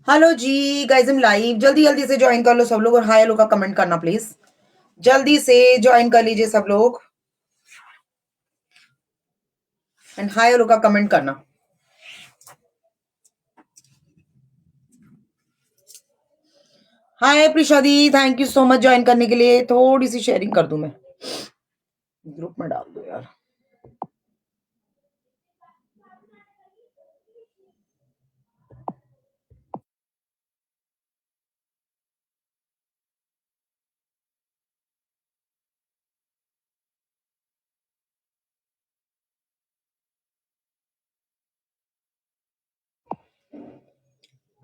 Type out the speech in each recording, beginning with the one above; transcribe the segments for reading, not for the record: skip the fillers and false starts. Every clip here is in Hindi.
हेलो जी गाइस, हम लाइव। जल्दी जल्दी से ज्वाइन कर लो सब लोग और हाय हेलो का कमेंट करना प्लीज। जल्दी से ज्वाइन कर लीजिए सब लोग एंड हाय हेलो का कमेंट करना। हाय प्रिशादी, thank you so much join करने के लिए। थोड़ी सी शेयरिंग कर दूं मैं, ग्रुप में डाल दो यार।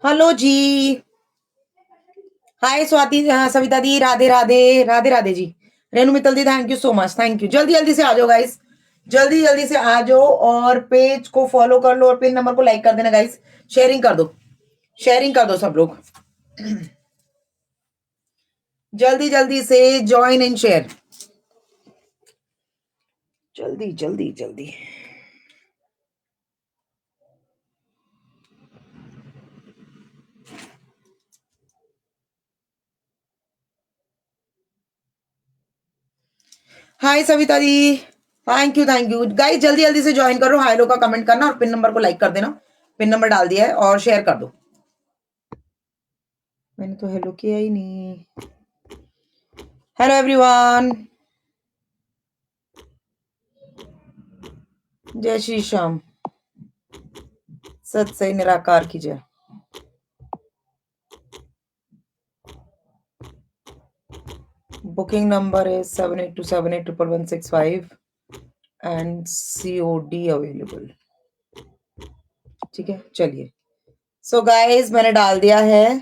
हेलो जी, हाय स्वाति, हाँ सविता दी, राधे राधे, राधे राधे जी। रेणु मित्तल दी, thank you so much, thank you. जल्दी जल्दी से आ जाओ गाइस, जल्दी जल्दी से आ जाओ और पेज को फॉलो कर लो और पिन नंबर को लाइक कर देना गाइस। शेयरिंग कर दो, शेयरिंग कर दो सब लोग। जल्दी जल्दी से ज्वाइन एंड शेयर, जल्दी जल्दी जल्दी। हाय सविता दी, थैंक यू गाइस। जल्दी जल्दी से ज्वाइन करो, हाय लो का कमेंट करना और पिन नंबर को लाइक कर देना। पिन नंबर डाल दिया है और शेयर कर दो। मैंने तो हेलो किया ही नहीं। हेलो एवरीवन, जय श्री श्याम, सत से निराकार की जय। बुकिंग नंबर है 7827811165 एंड COD अवेलेबल। ठीक है, चलिए। सो गाइस मैंने डाल दिया है।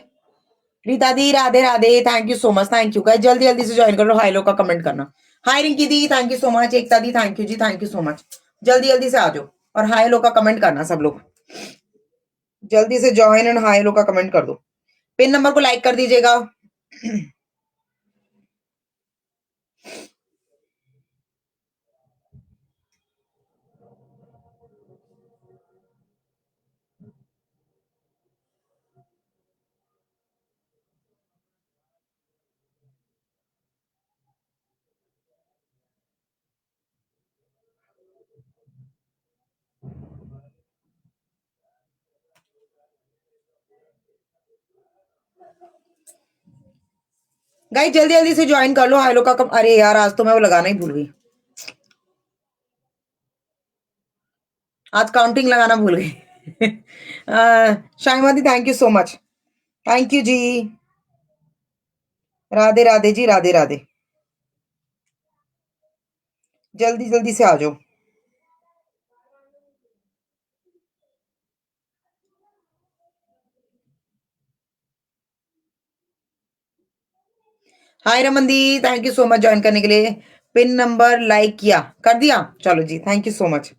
रीता दी, Radhe Radhe, thank you so much, thank you guys. जल्दी जल्दी से ज्वाइन कर लो, हाई लो का कमेंट करना। हाय रिंकी दी, thank you so much. Ekta दी, thank you ji, thank you so much. जल्दी जल्दी से आ जाओ और हाई लो का कमेंट करना सब लोग। जल्दी से ज्वाइन एंड हाई लो का कमेंट कर दो। पिन नंबर को लाइक कर दीजिएगा। गाइस जल्दी जल्दी से ज्वाइन कर लो, हाई लो का अरे यार, आज तो मैं वो लगाना ही भूल गई। आज काउंटिंग लगाना भूल गई। शाइमा दी, thank you so much, thank you जी। राधे राधे जी, राधे राधे। जल्दी जल्दी से आ जाओ। हाय रमन दी, thank you so much join करने के लिए। पिन नंबर लाइक किया, कर दिया, चलो जी, thank you so much,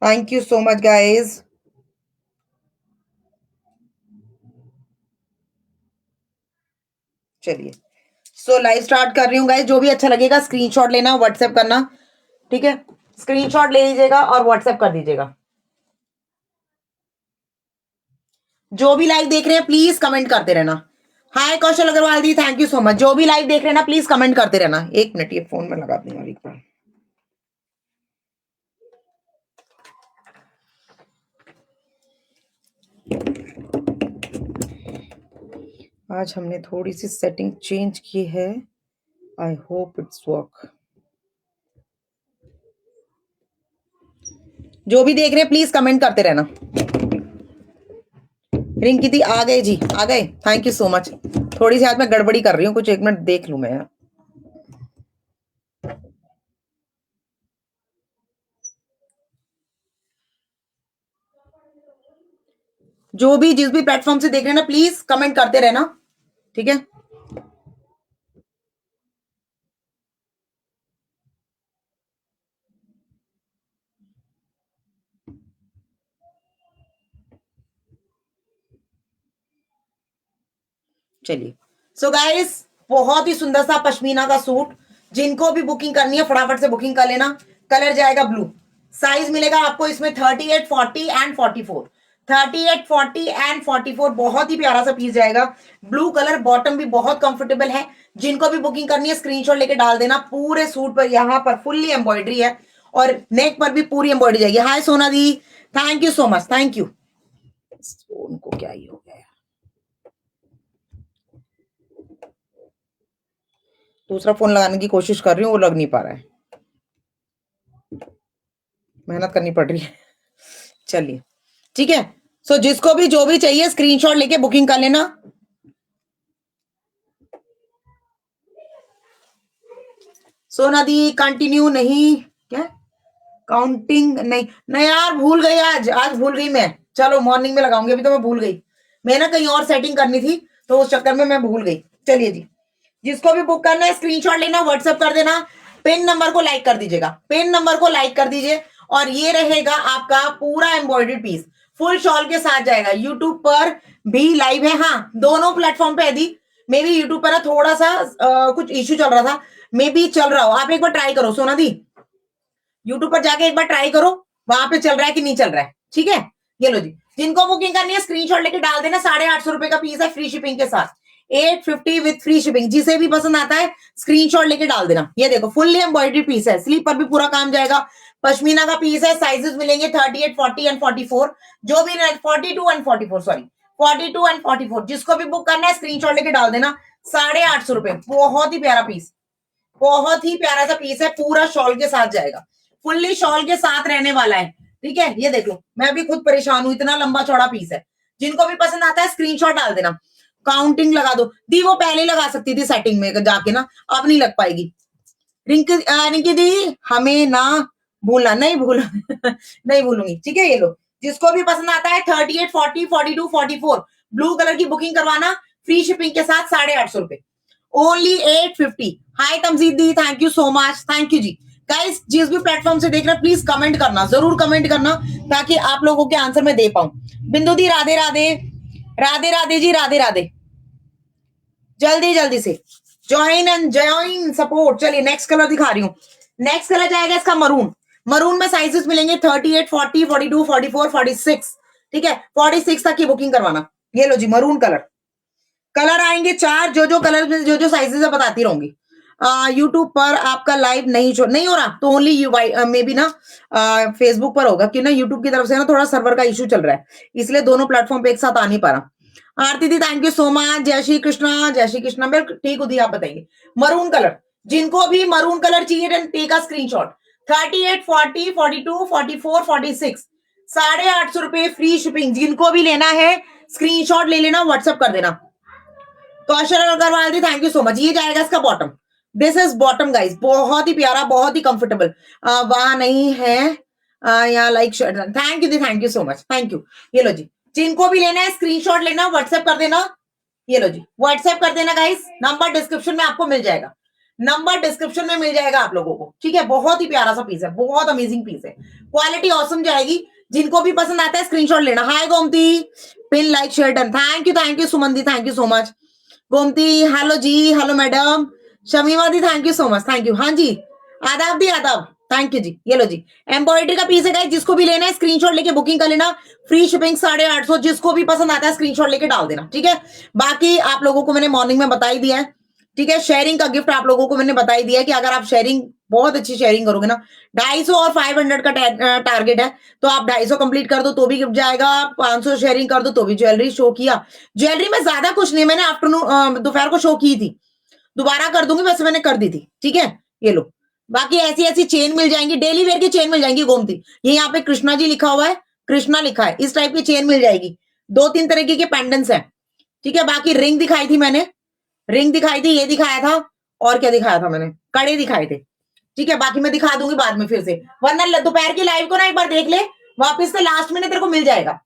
thank you so much guys. चलिए, सो लाइव स्टार्ट कर रही हूँ गाइस। जो भी अच्छा लगेगा स्क्रीनशॉट लेना, व्हाट्सएप करना, ठीक है। स्क्रीनशॉट ले लीजिएगा और व्हाट्सएप कर दीजिएगा। जो भी लाइव देख रहे हैं प्लीज कमेंट करते रहना। हाय कौशल अग्रवाल दी, थैंक यू सो मच। जो भी लाइव देख रहे हैं ना प्लीज कमेंट करते रहना। एक मिनट, ये फोन में लगा दूंगा एक बार। आज हमने थोड़ी सी सेटिंग चेंज की है, आई होप इट्स वर्क। जो भी देख रहे हैं प्लीज कमेंट करते रहना। रिंकी दी आ गए जी, आ गए, थैंक यू सो मच। थोड़ी सी आज मैं गड़बड़ी कर रही हूँ कुछ, एक मिनट देख लू मैं। जो भी जिस भी प्लेटफॉर्म से देख रहे हैं ना प्लीज कमेंट करते रहना, ठीक है। चलिए, सो गाइस बहुत ही सुंदर सा पश्मीना का सूट, जिनको भी बुकिंग करनी है फटाफट से बुकिंग कर लेना। कलर जाएगा ब्लू, साइज मिलेगा आपको इसमें 38, 40 एंड 44। 38, 40 एंड 44 बहुत ही प्यारा सा पीस जाएगा। ब्लू कलर, बॉटम भी बहुत कंफर्टेबल है। जिनको भी बुकिंग करनी है स्क्रीनशॉट लेके डाल देना। पूरे सूट पर यहाँ पर फुल्ली एम्ब्रॉयडरी है और नेक पर भी पूरी एम्ब्रॉयडरी जाएगी। हाय सोना दी, thank you so much, thank you. उनको क्या ही हो गया, दूसरा फोन लगाने की कोशिश कर रही हूँ, वो लग नहीं पा रहा है, मेहनत करनी पड़ रही है। चलिए ठीक है। सो जिसको भी जो भी चाहिए स्क्रीनशॉट लेके बुकिंग कर लेना। सोना दी कंटिन्यू नहीं, क्या काउंटिंग नहीं, नहीं यार भूल गई, आज भूल गई मैं। चलो मॉर्निंग में लगाऊंगी, अभी तो मैं भूल गई। मैं ना कहीं और सेटिंग करनी थी तो उस चक्कर में मैं भूल गई। चलिए जी, जिसको भी बुक करना है स्क्रीनशॉट लेना, व्हाट्सएप कर देना। पिन नंबर को लाइक कर दीजिएगा, पिन नंबर को लाइक कर दीजिए। और ये रहेगा आपका पूरा एम्ब्रॉयडर्ड पीस, फुल शॉल के साथ जाएगा। यूट्यूब पर भी लाइव है, हाँ दोनों प्लेटफॉर्म पे। यदि मे बी यूट्यूब पर ना थोड़ा सा कुछ इश्यू चल रहा था, मे बी चल रहा हो, आप एक बार ट्राई करो सोना दी, यूट्यूब पर जाके एक बार ट्राई करो वहां पे चल रहा है कि नहीं चल रहा है। ठीक है, ये लो जी, जिनको बुकिंग करनी है स्क्रीनशॉट लेके डाल देना। 850 रुपए का पीस है फ्री शिपिंग के साथ, 850 विथ फ्री शिपिंग। जिसे भी पसंद आता है स्क्रीनशॉट लेके डाल देना। ये देखो फुल्ली एम्ब्रॉयडरी पीस है, स्लीव पर भी पूरा काम जाएगा। पश्मीना का पीस है, साइजेस मिलेंगे 38, 40 एंड 44, जो भी 42 एंड 44, सॉरी 42 एंड 44। जिसको भी बुक करना है स्क्रीनशॉट लेके डाल देना। 850 रुपए, बहुत ही प्यारा पीस, बहुत ही प्यारा सा पीस है, पूरा शॉल के साथ जाएगा, फुल्ली शॉल के साथ रहने वाला है। ठीक है, ये देख लो, मैं भी खुद परेशान हूं, इतना लंबा चौड़ा पीस है। जिनको भी पसंद आता है स्क्रीनशॉट डाल देना, काउंटिंग लगा दो दी। वो पहले लगा सकती थी सेटिंग में जाके ना, अब नहीं लग पाएगी। रिंकी दी हमें ना भूलना, नहीं भूला नहीं भूलूंगी। ठीक है, ये लो, जिसको भी पसंद आता है 38, 40, 42, 44 ब्लू कलर की बुकिंग करवाना फ्री शिपिंग के साथ। 850 रुपए, only 850। Hi Tamjid the, thank you so much, thank you ji. Guys जिस भी प्लेटफॉर्म से देख रहे हैं प्लीज कमेंट करना, जरूर कमेंट करना, ताकि आप लोगों के आंसर मैं दे पाऊं। बिंदु दी राधे राधे, राधे राधे जी, राधे राधे। जल्दी जल्दी से ज्वाइन एंड ज्वाइन सपोर्ट। चलिए नेक्स्ट कलर दिखा रही हूँ। नेक्स्ट कलर जाएगा इसका मरून। मरून में साइजेस मिलेंगे 38, 40, 42, 44, 46। ठीक है, 46 तक की बुकिंग करवाना। ये लो जी मरून कलर, कलर आएंगे 4, जो कलर में जो साइजेस है बताती रहूंगी। यूट्यूब पर आपका लाइव नहीं हो रहा तो ओनली यू मे बी ना फेसबुक पर होगा, क्यों ना यूट्यूब की तरफ से ना थोड़ा सर्वर का इशू चल रहा है, इसलिए दोनों प्लेटफॉर्म पे एक साथ आ नहीं पा रहा। आरती di thank you so much, जय श्री कृष्णा, जय श्री कृष्णा। मैं ठीक हूँ दी, आप बताइए। मरून कलर, जिनको भी मरून कलर चाहिए टेक का स्क्रीनशॉट। 38, 40, 42, 44, 46, 850 रुपए फ्री शिपिंग। जिनको भी लेना है स्क्रीनशॉट ले लेना, व्हाट्सएप कर देना। कौशल अग्रवाल दी थैंक यू सो मच। ये जाएगा इसका bottom, this is bottom guys, बहुत ही प्यारा, बहुत ही कंफर्टेबल। वहां नहीं है यहाँ like shirt, thank you the, thank you so much, thank you. ये लो जी, जिनको भी लेना है स्क्रीनशॉट लेना, व्हाट्सएप कर देना। ये लो जी, व्हाट्सएप कर देना गाइस, नंबर डिस्क्रिप्शन में आपको मिल जाएगा, नंबर डिस्क्रिप्शन में मिल जाएगा आप लोगों को। ठीक है, बहुत ही प्यारा सा पीस है, बहुत अमेजिंग पीस है, क्वालिटी ऑसम जाएगी। जिनको भी पसंद आता है स्क्रीनशॉट लेना। Hi Gomti, pin like share done, thank you Suman दी, thank you so much. Gomti hello ji, hello madam. Shamima दी thank you so much, thank you. हाँ जी, आदाब दी आदाब, थैंक यू जी। ये लो जी, एम्ब्रॉयडरी का पीस है गाइस, जिसको भी लेना है स्क्रीनशॉट लेके बुकिंग कर लेना, फ्री शिपिंग 850। जिसको भी पसंद आता है स्क्रीनशॉट लेके डाल देना। ठीक है, बाकी आप लोगों को मैंने मॉर्निंग में बता ही दिया है। ठीक है, शेयरिंग का गिफ्ट आप लोगों को मैंने बता ही दिया है कि अगर आप शेयरिंग बहुत अच्छी शेयरिंग करोगे ना, 250 और 500 का टारगेट है, तो आप 250 कंप्लीट कर दो तो भी गिफ्ट जाएगा, 500 शेयरिंग कर दो तो भी। ज्वेलरी शो किया, ज्वेलरी में ज्यादा कुछ नहीं, मैंने आफ्टरनून दोपहर को शो की थी, दोबारा कर दूंगी, वैसे मैंने कर दी थी। ठीक है, ये लो, बाकी ऐसी ऐसी चेन मिल जाएंगी, डेली वेयर की चेन मिल जाएंगी गोमती। ये यहाँ पे कृष्णा जी लिखा हुआ है, कृष्णा लिखा है, इस टाइप की चेन मिल जाएगी। 2-3 तरीके के पेंडेंट्स है। ठीक है, बाकी रिंग दिखाई थी मैंने, रिंग दिखाई थी, ये दिखाया था, और क्या दिखाया था मैंने, कड़े दिखाए थे। ठीक है, बाकी मैं दिखा दूंगी बाद में फिर से, वरना दोपहर की लाइव को ना एक बार देख ले, वापस से लास्ट में तेरे को मिल जाएगा।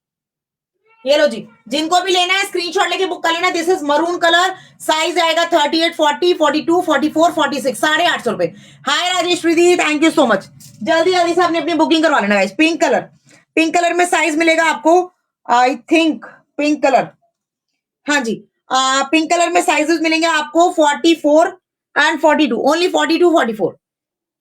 ये लो जी, जिनको भी लेना है स्क्रीनशॉट लेके बुक कर लेना। This is maroon colour, size आएगा 38, 40, 42, 44, 46, 850 रुपए। हाय राजेश्वरी दी, थैंक यू सो मच। जल्दी जल्दी से आपने अपनी बुकिंग करवा लेना guys. Pink colour, pink colour में साइज मिलेगा आपको, आई थिंक पिंक कलर, हाँ जी, पिंक कलर में साइजेस मिलेंगे आपको 44 एंड 42, ओनली 42, 44,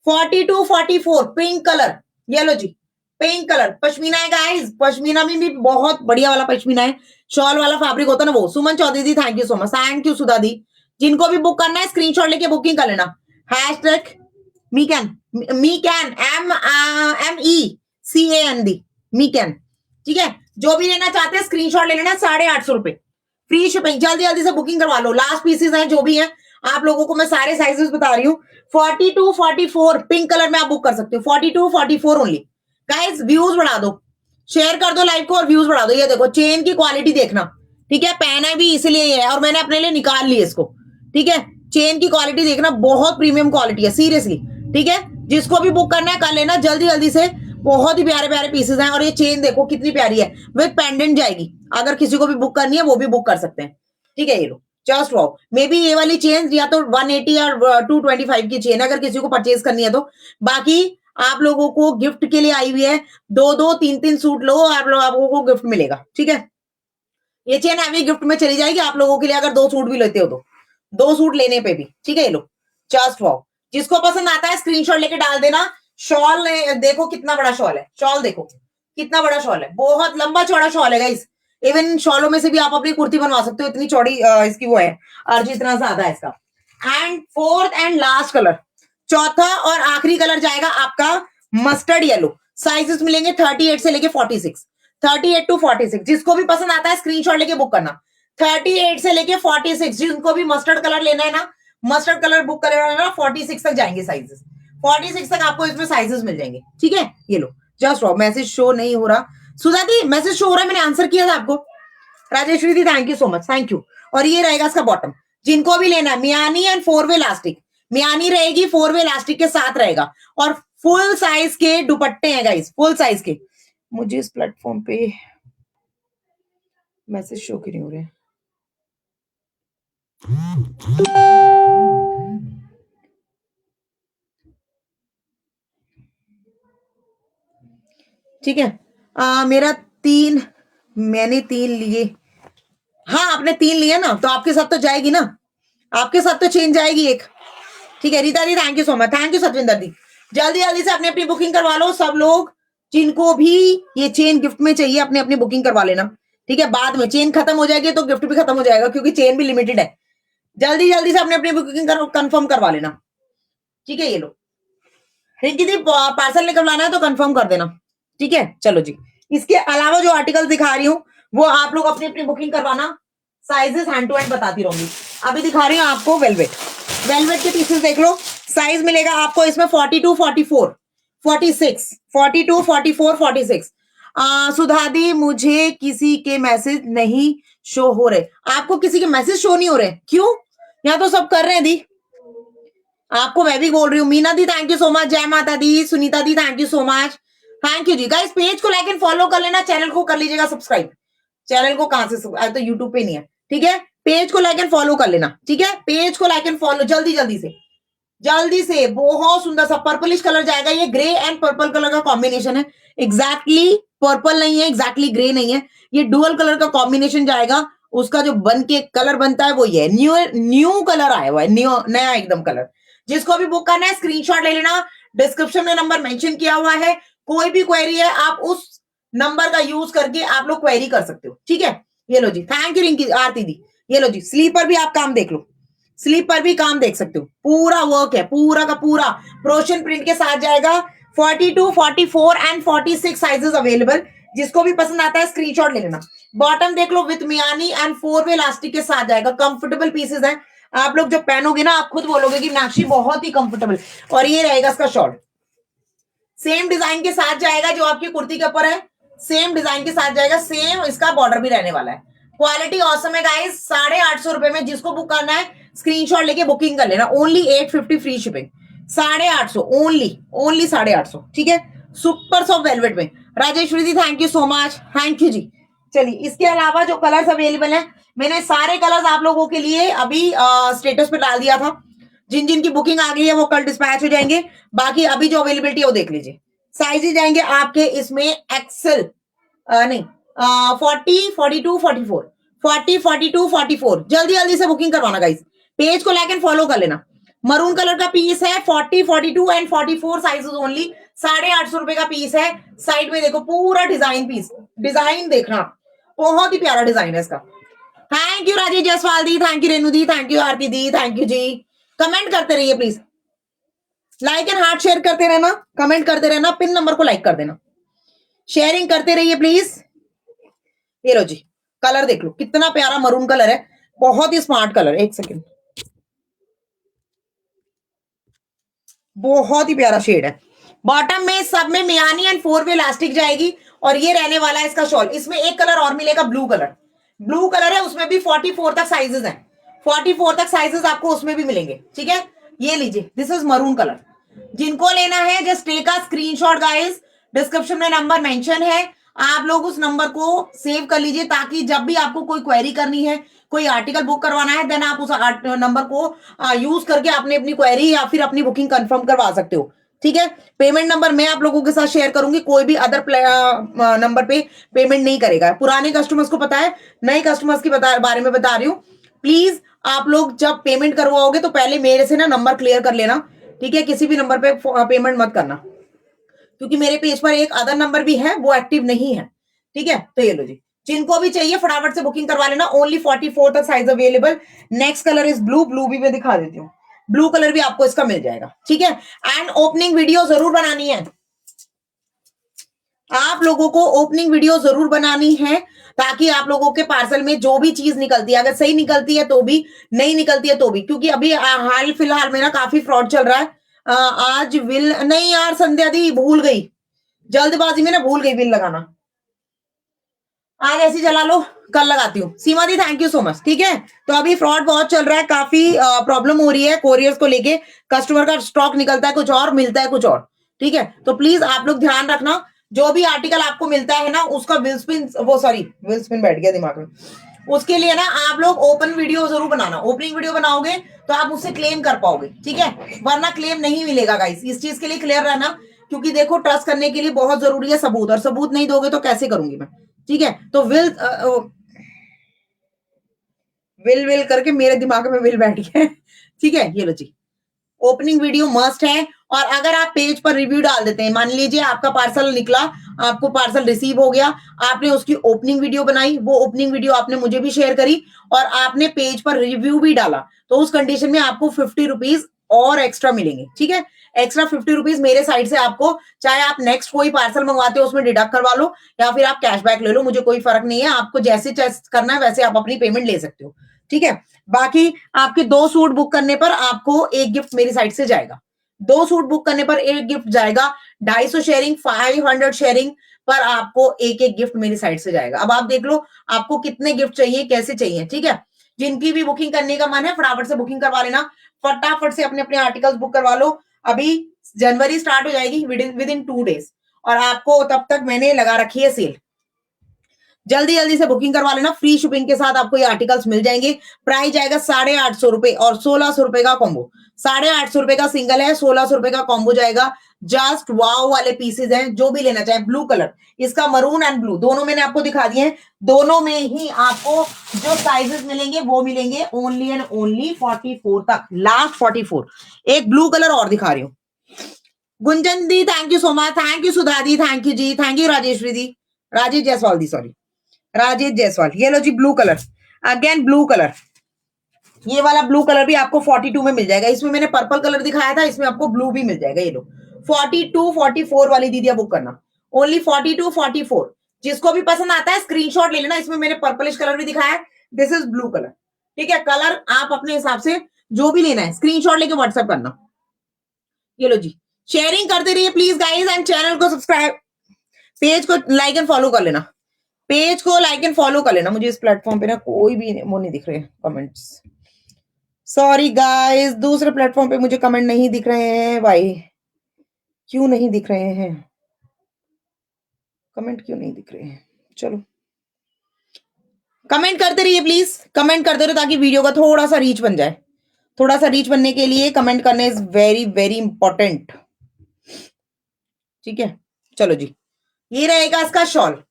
42, 44 पिंक कलर। ये लो जी, पिंक कलर पश्मीना है गाइस, पश्मीना में भी बहुत बढ़िया वाला पश्मीना है, शॉल वाला फैब्रिक होता है ना वो। सुमन चौधरी दी thank you so much, thank you Sudha दी। जिनको भी बुक करना है स्क्रीनशॉट लेके बुकिंग कर लेना। हैशटैग मीकैन MECAN मीकैन, ठीक है। जो भी लेना चाहते हैं स्क्रीनशॉट ले लेना, 850 रुपए फ्री शिपिंग। जल्दी जल्दी से बुकिंग करवा लो, लास्ट पीसेस हैं जो भी हैं। आप लोगों को मैं सारे साइजेस बता रही हूँ। 42 44 पिंक कलर में आप बुक कर सकते हो, 42 44 ओनली। गाइस व्यूज बढ़ा दो, शेयर कर दो लाइव को और व्यूज बढ़ा दो। ये देखो चेन की क्वालिटी देखना, ठीक है। पहना भी इसलिए है और मैंने अपने लिए निकाल लिया इसको, ठीक है। चेन की क्वालिटी देखना, बहुत प्रीमियम क्वालिटी है सीरियसली, ठीक है। जिसको भी बुक करना है कर लेना जल्दी जल्दी से। बहुत ही प्यारे प्यारे पीसेस हैं और ये चेन देखो कितनी प्यारी है, विद पेंडेंट जाएगी। अगर किसी को भी बुक करनी है वो भी बुक कर सकते हैं, ठीक है। ये लो जस्ट वाओ। मे बी ये वाली चेन या तो 180 और 225 की चेन अगर किसी को परचेज करनी है तो। बाकी आप लोगों को गिफ्ट के लिए आई हुई है, 2-2 3-3 सूट लो, आप लोगों को गिफ्ट मिलेगा, ठीक है। ये चेन हैवी गिफ्ट में चली जाएगी आप लोगों के लिए, अगर 2 सूट भी लेते हो तो, 2 सूट लेने पे भी, ठीक है। ये लो जस्ट वाओ। जिसको पसंद आता है स्क्रीनशॉट लेके डाल देना। शॉल देखो कितना बड़ा शॉल है, शॉल देखो कितना बड़ा शॉल है, बहुत लंबा चौड़ा शॉल है गाइस। इवन शॉलों में से भी आप अपनी कुर्ती बनवा सकते हो, इतनी चौड़ी इसकी वो है, और जितना ज्यादा है इसका। And fourth and last colour, चौथा और आखिरी कलर जाएगा आपका मस्टर्ड येलो। साइजेस मिलेंगे 38 से लेके 46, 38 to 46। जिसको भी पसंद आता है स्क्रीनशॉट लेके बुक करना। 38 से लेके 46, जिनको भी मस्टर्ड कलर लेना है ना, मस्टर्ड कलर बुक करना, 46 तक जाएंगे साइजेस। 46 तक आपको इसमें साइजेस मिल जाएंगे, ठीक है। ये लो जस्ट रॉ। मैसेज शो नहीं हो रहा सुधा दी, मैसेज शो हो रहा है, मैंने आंसर किया था आपको। राजेश्वरी दी thank you so much, thank you. और ये रहेगा इसका बॉटम, जिनको भी लेना है मियानी एंड 4-वे इलास्टिक। मियानी रहेगी 4-वे इलास्टिक के साथ रहेगा, और फुल साइज के दुपट्टे हैं गाइस, फुल साइज के। मुझे इस प्लेटफॉर्म पे मैसेज शो क्यों नहीं हो रहे? ठीक है। मेरा 3, मैंने 3 लिए। हाँ आपने 3 लिए ना, तो आपके साथ तो जाएगी ना, आपके साथ तो चेंज जाएगी एक, ठीक है। रीता दी thank you so much, thank you Satvinder दी। जल्दी जल्दी से अपनी अपनी बुकिंग करवा लो सब लोग। जिनको भी ये चेन गिफ्ट में चाहिए अपनी अपनी बुकिंग करवा लेना, ठीक है। बाद में चेन खत्म हो जाएगी तो गिफ्ट भी खत्म हो जाएगा, क्योंकि चेन भी लिमिटेड है। जल्दी जल्दी से अपनी अपनी बुकिंग कंफर्म करवा लेना, ठीक है। ये लो रिंकी दी पार्सल निकलवाना है तो कंफर्म कर देना, ठीक है। चलो जी, इसके अलावा जो आर्टिकल दिखा रही हूँ वो आप लोग अपनी अपनी बुकिंग करवाना। साइजेस हैंड टू हैंड बताती रहूंगी। अभी दिखा रही हूँ आपको वेलवेट, वेलवेट के पीसेस देख लो। साइज मिलेगा आपको इसमें 42 44 46, 42 44 46। सुधा दी मुझे किसी के मैसेज नहीं शो हो रहे। आपको किसी के मैसेज शो नहीं हो रहे, क्यों? यहाँ तो सब कर रहे हैं दी, आपको मैं भी बोल रही हूँ। मीना दी थैंक यू सो मच, जय माता दी। सुनीता दी thank you so much, thank you ji. Guys page को लाइक एंड फॉलो कर लेना, चैनल को कर लीजिएगा सब्सक्राइब। चैनल को कहां से, तो यूट्यूब पे नहीं है, ठीक है। पेज को लाइक एंड फॉलो कर लेना, ठीक है। पेज को लाइक एंड फॉलो जल्दी जल्दी से, जल्दी से। बहुत सुंदर सा पर्पलिश कलर जाएगा, ये ग्रे एंड पर्पल कलर का कॉम्बिनेशन है। एग्जैक्टली पर्पल नहीं है, एग्जैक्टली ग्रे नहीं है, ये डुअल कलर का कॉम्बिनेशन जाएगा। उसका जो बन के कलर बनता है वो ये न्यू कलर आया हुआ है, न्यू नया एकदम कलर। जिसको भी बुक करना है स्क्रीनशॉट ले लेना, डिस्क्रिप्शन में नंबर मेंशन किया हुआ है। कोई भी क्वेरी है आप उस नंबर का यूज करके आप लोग क्वेरी कर सकते हो, ठीक है। ये लो जी, थैंक यू रिंकी आरती दी। ये लो जी, स्लीप पर भी आप काम देख लो, स्लीप पर भी काम देख सकते हो। पूरा वर्क है, पूरा का पूरा प्रोशन प्रिंट के साथ जाएगा। 42 44 एंड 46 साइजेस अवेलेबल। जिसको भी पसंद आता है स्क्रीनशॉट ले लेना। बॉटम देख लो, विथ मियानी एंड 4-वे इलास्टिक के साथ जाएगा। कंफर्टेबल पीसेस है, आप लोग जब पहनोगे ना आप खुद बोलोगे कि मीनाक्षी बहुत ही कंफर्टेबल। और ये रहेगा इसका शॉर्ट, सेम डिजाइन के साथ जाएगा जो आपकी कुर्ती के ऊपर है, सेम डिजाइन के साथ जाएगा। सेम इसका बॉर्डर भी रहने वाला है। क्वालिटी ऑसम है गाइस। 850 रुपए में जिसको बुक करना है स्क्रीनशॉट लेके बुकिंग कर लेना। ओनली 850 फ्री शिपिंग, 850 ओनली 850, ठीक है। सुपर सॉफ्ट वेलवेट में। Rajeshwari ji thank you so much, thank you जी। चलिए इसके अलावा जो कलर्स अवेलेबल है, मैंने सारे कलर्स आप लोगों के लिए अभी स्टेटस पे डाल दिया था। जिन जिन की बुकिंग आ गई है वो कल डिस्पैच हो जाएंगे। बाकी अभी जो अवेलेबिलिटी है वो देख लीजिए। साइजेस जाएंगे आपके इसमें एक्सेल नहीं 40 42 44 40 42 44। जल्दी जल्दी से बुकिंग करवाना गाइस। पेज को लाइक एंड फॉलो कर लेना। मरून कलर का पीस है, 40 42 एंड 44 साइजेस ओनली। 850 रुपए का पीस है। साइड में देखो पूरा डिजाइन पीस, डिजाइन देखना, बहुत ही प्यारा डिजाइन है इसका। Thank you Rajesh Jaiswal di, thank you Renu the, thank you Aarti di, thank you ji. Comment करते रहिए please, like and heart share करते रहना, कमेंट करते रहना, पिन नंबर को लाइक कर देना, शेयरिंग करते रहिए प्लीज। ये लो जी, कलर देख लो कितना प्यारा मरून कलर है, बहुत ही स्मार्ट कलर। एक सेकेंड, बहुत ही प्यारा शेड है। बॉटम में सब में मियानी एंड 4 वे इलास्टिक जाएगी और ये रहने वाला है इसका शॉल। इसमें एक कलर और मिलेगा, ब्लू कलर, ब्लू कलर है, उसमें भी 44 तक साइजेस हैं, 44 तक साइजेस आपको उसमें भी मिलेंगे। ठीक है, ये लीजिए, दिस इज मरून कलर। जिनको लेना है just take a screenshot guys, description में नंबर मेंशन है, आप लोग उस नंबर को सेव कर लीजिए ताकि जब भी आपको कोई क्वेरी करनी है, कोई आर्टिकल बुक करवाना है, देन आप उस नंबर को यूज करके आपने अपनी क्वेरी या फिर अपनी बुकिंग कंफर्म करवा सकते हो। ठीक है, पेमेंट नंबर मैं आप लोगों के साथ शेयर करूंगी, कोई भी अदर नंबर पे पेमेंट नहीं करेगा। पुराने कस्टमर्स को पता है, नए कस्टमर्स के बारे में बता रही हूँ। प्लीज आप लोग जब पेमेंट करवाओगे तो पहले मेरे से ना नंबर क्लियर कर लेना। ठीक है, किसी भी नंबर पे पेमेंट मत करना, क्योंकि मेरे पेज पर एक अदर नंबर भी है, वो एक्टिव नहीं है। ठीक है, तो ये लो जी, जिनको भी चाहिए फटाफट से बुकिंग करवा लेना। ओनली 44 तक size available. Next colour is blue, blue भी मैं दिखा देती हूँ, ब्लू कलर भी आपको इसका मिल जाएगा। ठीक है, एंड ओपनिंग वीडियो जरूर बनानी है, आप लोगों को ओपनिंग वीडियो जरूर बनानी है, ताकि आप लोगों के पार्सल में जो भी चीज निकलती है, अगर सही निकलती है तो भी, नहीं निकलती है तो भी, क्योंकि अभी हाल फिलहाल में ना काफी फ्रॉड चल रहा है। आज विल नहीं यार, संध्या दी भूल गई, जल्दबाजी में ना भूल गई विल लगाना, आज ऐसी चला लो, कल लगाती हूँ। सीमा दी थैंक यू सो मच। ठीक है, तो अभी फ्रॉड बहुत चल रहा है, काफी प्रॉब्लम हो रही है कोरियर्स को लेके, कस्टमर का स्टॉक निकलता है कुछ और, मिलता है कुछ और। ठीक है, तो प्लीज आप लोग ध्यान रखना, जो भी आर्टिकल आपको मिलता है ना, उसका विल स्पिन, वो सॉरी विल स्पिन बैठ गया दिमाग में, उसके लिए ना आप लोग ओपन वीडियो जरूर बनाना। ओपनिंग वीडियो बनाओगे तो आप उससे क्लेम कर पाओगे। ठीक है, वरना क्लेम नहीं मिलेगा गाइस, इस चीज के लिए क्लियर रहना, क्योंकि देखो ट्रस्ट करने के लिए बहुत जरूरी है सबूत, और सबूत नहीं दोगे तो कैसे करूंगी मैं। ठीक है, तो विल विल विल करके मेरे दिमाग में विल बैठ गया। ठीक है, ये लो जी, ओपनिंग वीडियो मस्ट है। और अगर आप पेज पर रिव्यू डाल देते हैं, मान लीजिए आपका पार्सल निकला, आपको पार्सल रिसीव हो गया, आपने उसकी ओपनिंग वीडियो बनाई, वो ओपनिंग वीडियो आपने मुझे भी शेयर करी, और आपने पेज पर रिव्यू भी डाला, तो उस कंडीशन में आपको 50 रुपीज और एक्स्ट्रा मिलेंगे। ठीक है, एक्स्ट्रा 50 रुपीज मेरे साइड से आपको, चाहे आप नेक्स्ट कोई पार्सल मंगवाते हो उसमें डिडक्ट करवा लो, या फिर आप कैशबैक ले लो, मुझे कोई फर्क नहीं है, आपको जैसे करना है वैसे आप अपनी पेमेंट ले सकते हो। ठीक है, बाकी आपके 2 सूट बुक करने पर आपको एक गिफ्ट मेरी साइड से जाएगा, 2 सूट बुक करने पर एक गिफ्ट जाएगा, 250 शेयरिंग, 500 शेयरिंग पर आपको एक एक गिफ्ट मेरी साइड से जाएगा। अब आप देख लो आपको कितने गिफ्ट चाहिए, कैसे चाहिए। ठीक है, जिनकी भी बुकिंग करने का मन है फटाफट से बुकिंग करवा लेना, फटाफट से अपने अपने आर्टिकल्स बुक करवा लो। अभी जनवरी स्टार्ट हो जाएगी विद इन 2 डेज, और आपको तब तक मैंने लगा रखी है सेल, जल्दी जल्दी से बुकिंग करवा लेना। फ्री शिपिंग के साथ आपको ये आर्टिकल्स मिल जाएंगे। प्राइस जाएगा 850 रुपए और 1600 रुपए का कॉम्बो, 850 रुपए का सिंगल है, 1600 रुपए का कॉम्बो जाएगा। जस्ट वाव वाले पीसेज हैं, जो भी लेना चाहे। ब्लू कलर, इसका मरून एंड ब्लू दोनों मैंने आपको दिखा दिए हैं, दोनों में ही आपको जो साइजेस मिलेंगे वो मिलेंगे ओनली एंड ओनली 44 तक, लास्ट 44। एक ब्लू कलर और दिखा रही हूँ। गुंजन दी thank you so much, thank you Sudha दी, thank you ji, thank you Rajeshwari दी, राजेश जायसवाल दी, सॉरी राजेश जायसवाल। ये लो जी blue colour, again blue colour, ये वाला ब्लू कलर भी आपको 42 में मिल जाएगा। इसमें मैंने पर्पल कलर दिखाया था, इसमें आपको ब्लू भी मिल जाएगा। ये लो 42 44 वाली दीदिया बुक करना, ओनली 42 44। जिसको भी पसंद आता है स्क्रीनशॉट ले लेना। इसमें मैंने पर्पलिश कलर भी दिखाया है, दिस इज ब्लू कलर। ठीक है, कलर आप अपने हिसाब से जो भी लेना है स्क्रीनशॉट लेके व्हाट्सएप करना। ये लो जी, शेयरिंग करते रहिए प्लीज गाइस, एंड चैनल को सब्सक्राइब, पेज को लाइक एंड फॉलो कर लेना, पेज को लाइक एंड फॉलो कर लेना। मुझे इस प्लेटफॉर्म पे ना कोई भी वो नहीं दिख रहे कमेंट्स, सॉरी गाइस, दूसरे प्लेटफॉर्म पे मुझे कमेंट नहीं दिख रहे हैं भाई, क्यों नहीं दिख रहे हैं कमेंट, क्यों नहीं दिख रहे हैं। चलो कमेंट करते रहिए प्लीज, कमेंट करते रहो ताकि वीडियो का थोड़ा सा रीच बन जाए। थोड़ा सा रीच बनने के लिए कमेंट करने इज वेरी वेरी इंपॉर्टेंट। ठीक है, चलो जी, ये रहेगा इसका shawl,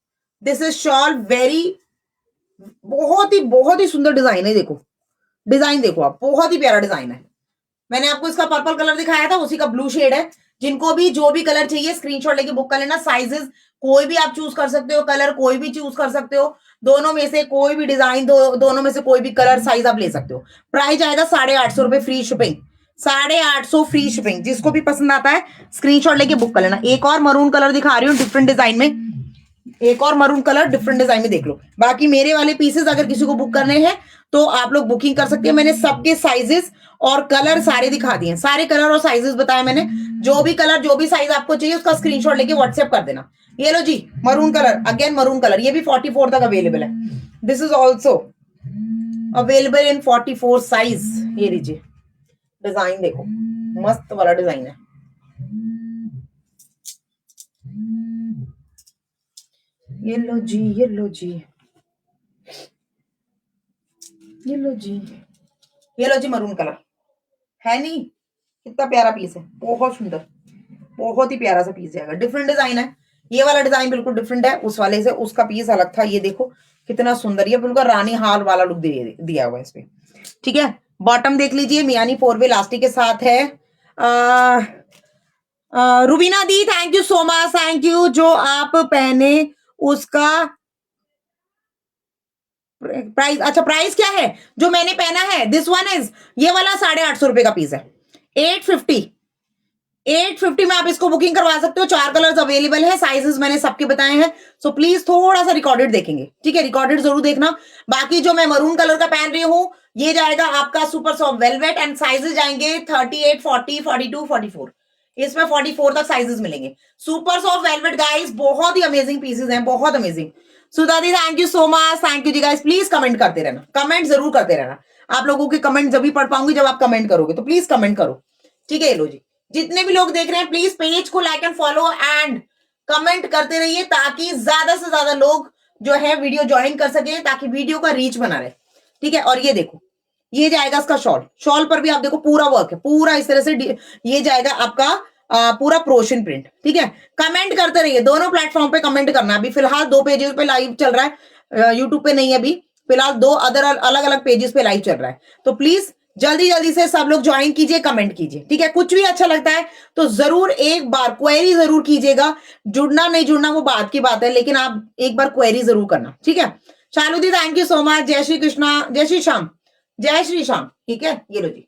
this is shawl, very बहुत ही सुंदर डिजाइन है। देखो डिजाइन देखो आप, बहुत ही प्यारा डिजाइन है। मैंने आपको इसका पर्पल कलर दिखाया था, उसी का ब्लू शेड है। जिनको भी जो भी कलर चाहिए स्क्रीनशॉट लेके बुक कर लेना। साइजेस कोई भी आप चूज कर सकते हो, कलर कोई भी चूज कर सकते हो, दोनों में से कोई भी डिजाइन, दोनों में से कोई भी कलर साइज आप ले सकते हो। प्राइस आएगा 850 रुपए, फ्री शिपिंग, 850 फ्री शिपिंग। जिसको भी पसंद आता है स्क्रीनशॉट लेके बुक कर लेना। एक और मरून कलर दिखा रही हूँ डिफरेंट डिजाइन में, एक और मरून कलर डिफरेंट डिजाइन में देख लो। बाकी मेरे वाले पीसेस अगर किसी को बुक करने हैं तो आप लोग बुकिंग कर सकते हैं। मैंने सबके साइजेस और कलर सारे दिखा दिए, सारे कलर और साइजेस बताए मैंने। जो भी कलर जो भी साइज आपको चाहिए उसका स्क्रीनशॉट लेके व्हाट्सएप कर देना। ये लो जी maroon colour, again maroon colour, ये भी 44 तक अवेलेबल है। This is also available in 44 size. ये लीजिए डिजाइन देखो, मस्त वाला डिजाइन है। ये लो जी, ये लो जी, ये लो जी, ये लो जी मरून कलर है। नहीं कितना प्यारा पीस है, बहुत सुंदर, बहुत ही प्यारा सा पीस जाएगा। डिफरेंट डिजाइन है, ये वाला डिजाइन बिल्कुल डिफरेंट है उस वाले से, उसका पीस अलग था। ये देखो कितना सुंदर, ये बिल्कुल रानी हाल वाला लुक दिया हुआ है इसमें। ठीक है, बॉटम देख लीजिए, मियानी 4 वे इलास्टिक के साथ है। रुबीना दी thank you so much, thank you. जो आप पहने उसका प्राइस, अच्छा प्राइस क्या है जो मैंने पहना है? दिस वन इज, ये वाला 850 रुपए का पीस है, 850। 850 में आप इसको बुकिंग करवा सकते हो। 4 कलर्स अवेलेबल है, साइजेस मैंने सबके बताए हैं। सो प्लीज थोड़ा सा रिकॉर्डेड देखेंगे, ठीक है, रिकॉर्डेड जरूर देखना। बाकी जो मैं मरून कलर का पहन रही हूँ ये जाएगा आपका super soft velvet, and sizes जाएंगे 38, 40, 42, 44। इसमें 44 तक साइजेस मिलेंगे। सुपर सॉफ्ट वेलवेट गाइस, बहुत ही अमेजिंग पीसेस हैं, बहुत अमेजिंग। सुदादी thank you so much, thank you ji guys. Please comment करते रहना, कमेंट जरूर करते रहना। आप लोगों के कमेंट जब भी पढ़ पाऊंगी जब आप कमेंट करोगे, तो प्लीज कमेंट करो, ठीक है। लो जी, जितने भी लोग देख रहे हैं प्लीज पेज को like and follow and comment करते रहिए, ताकि ज्यादा से ज्यादा लोग जो है वीडियो ज्वाइन कर सके, ताकि वीडियो का रीच बना रहे, ठीक है। और ये देखो, ये जाएगा इसका शॉल, शॉल पर भी आप देखो पूरा वर्क है, पूरा इस तरह से ये जाएगा आपका पूरा प्रोशन प्रिंट, ठीक है। कमेंट करते रहिए, दोनों प्लेटफॉर्म पे कमेंट करना। अभी फिलहाल 2 पेजेस पे लाइव चल रहा है, यूट्यूब पे नहीं है अभी फिलहाल, 2 अदर अलग अलग पेजेस पे लाइव चल रहा है। तो प्लीज जल्दी जल्दी से सब लोग ज्वाइन कीजिए, कमेंट कीजिए, ठीक है। कुछ भी अच्छा लगता है तो जरूर एक बार क्वेरी जरूर कीजिएगा। जुड़ना नहीं जुड़ना वो बात की बात है, लेकिन आप एक बार क्वेरी जरूर करना, ठीक है। शालुदी थैंक यू सो मच, जय श्री कृष्णा, जय श्री श्याम, जय श्री श्याम, ठीक है। ये लो जी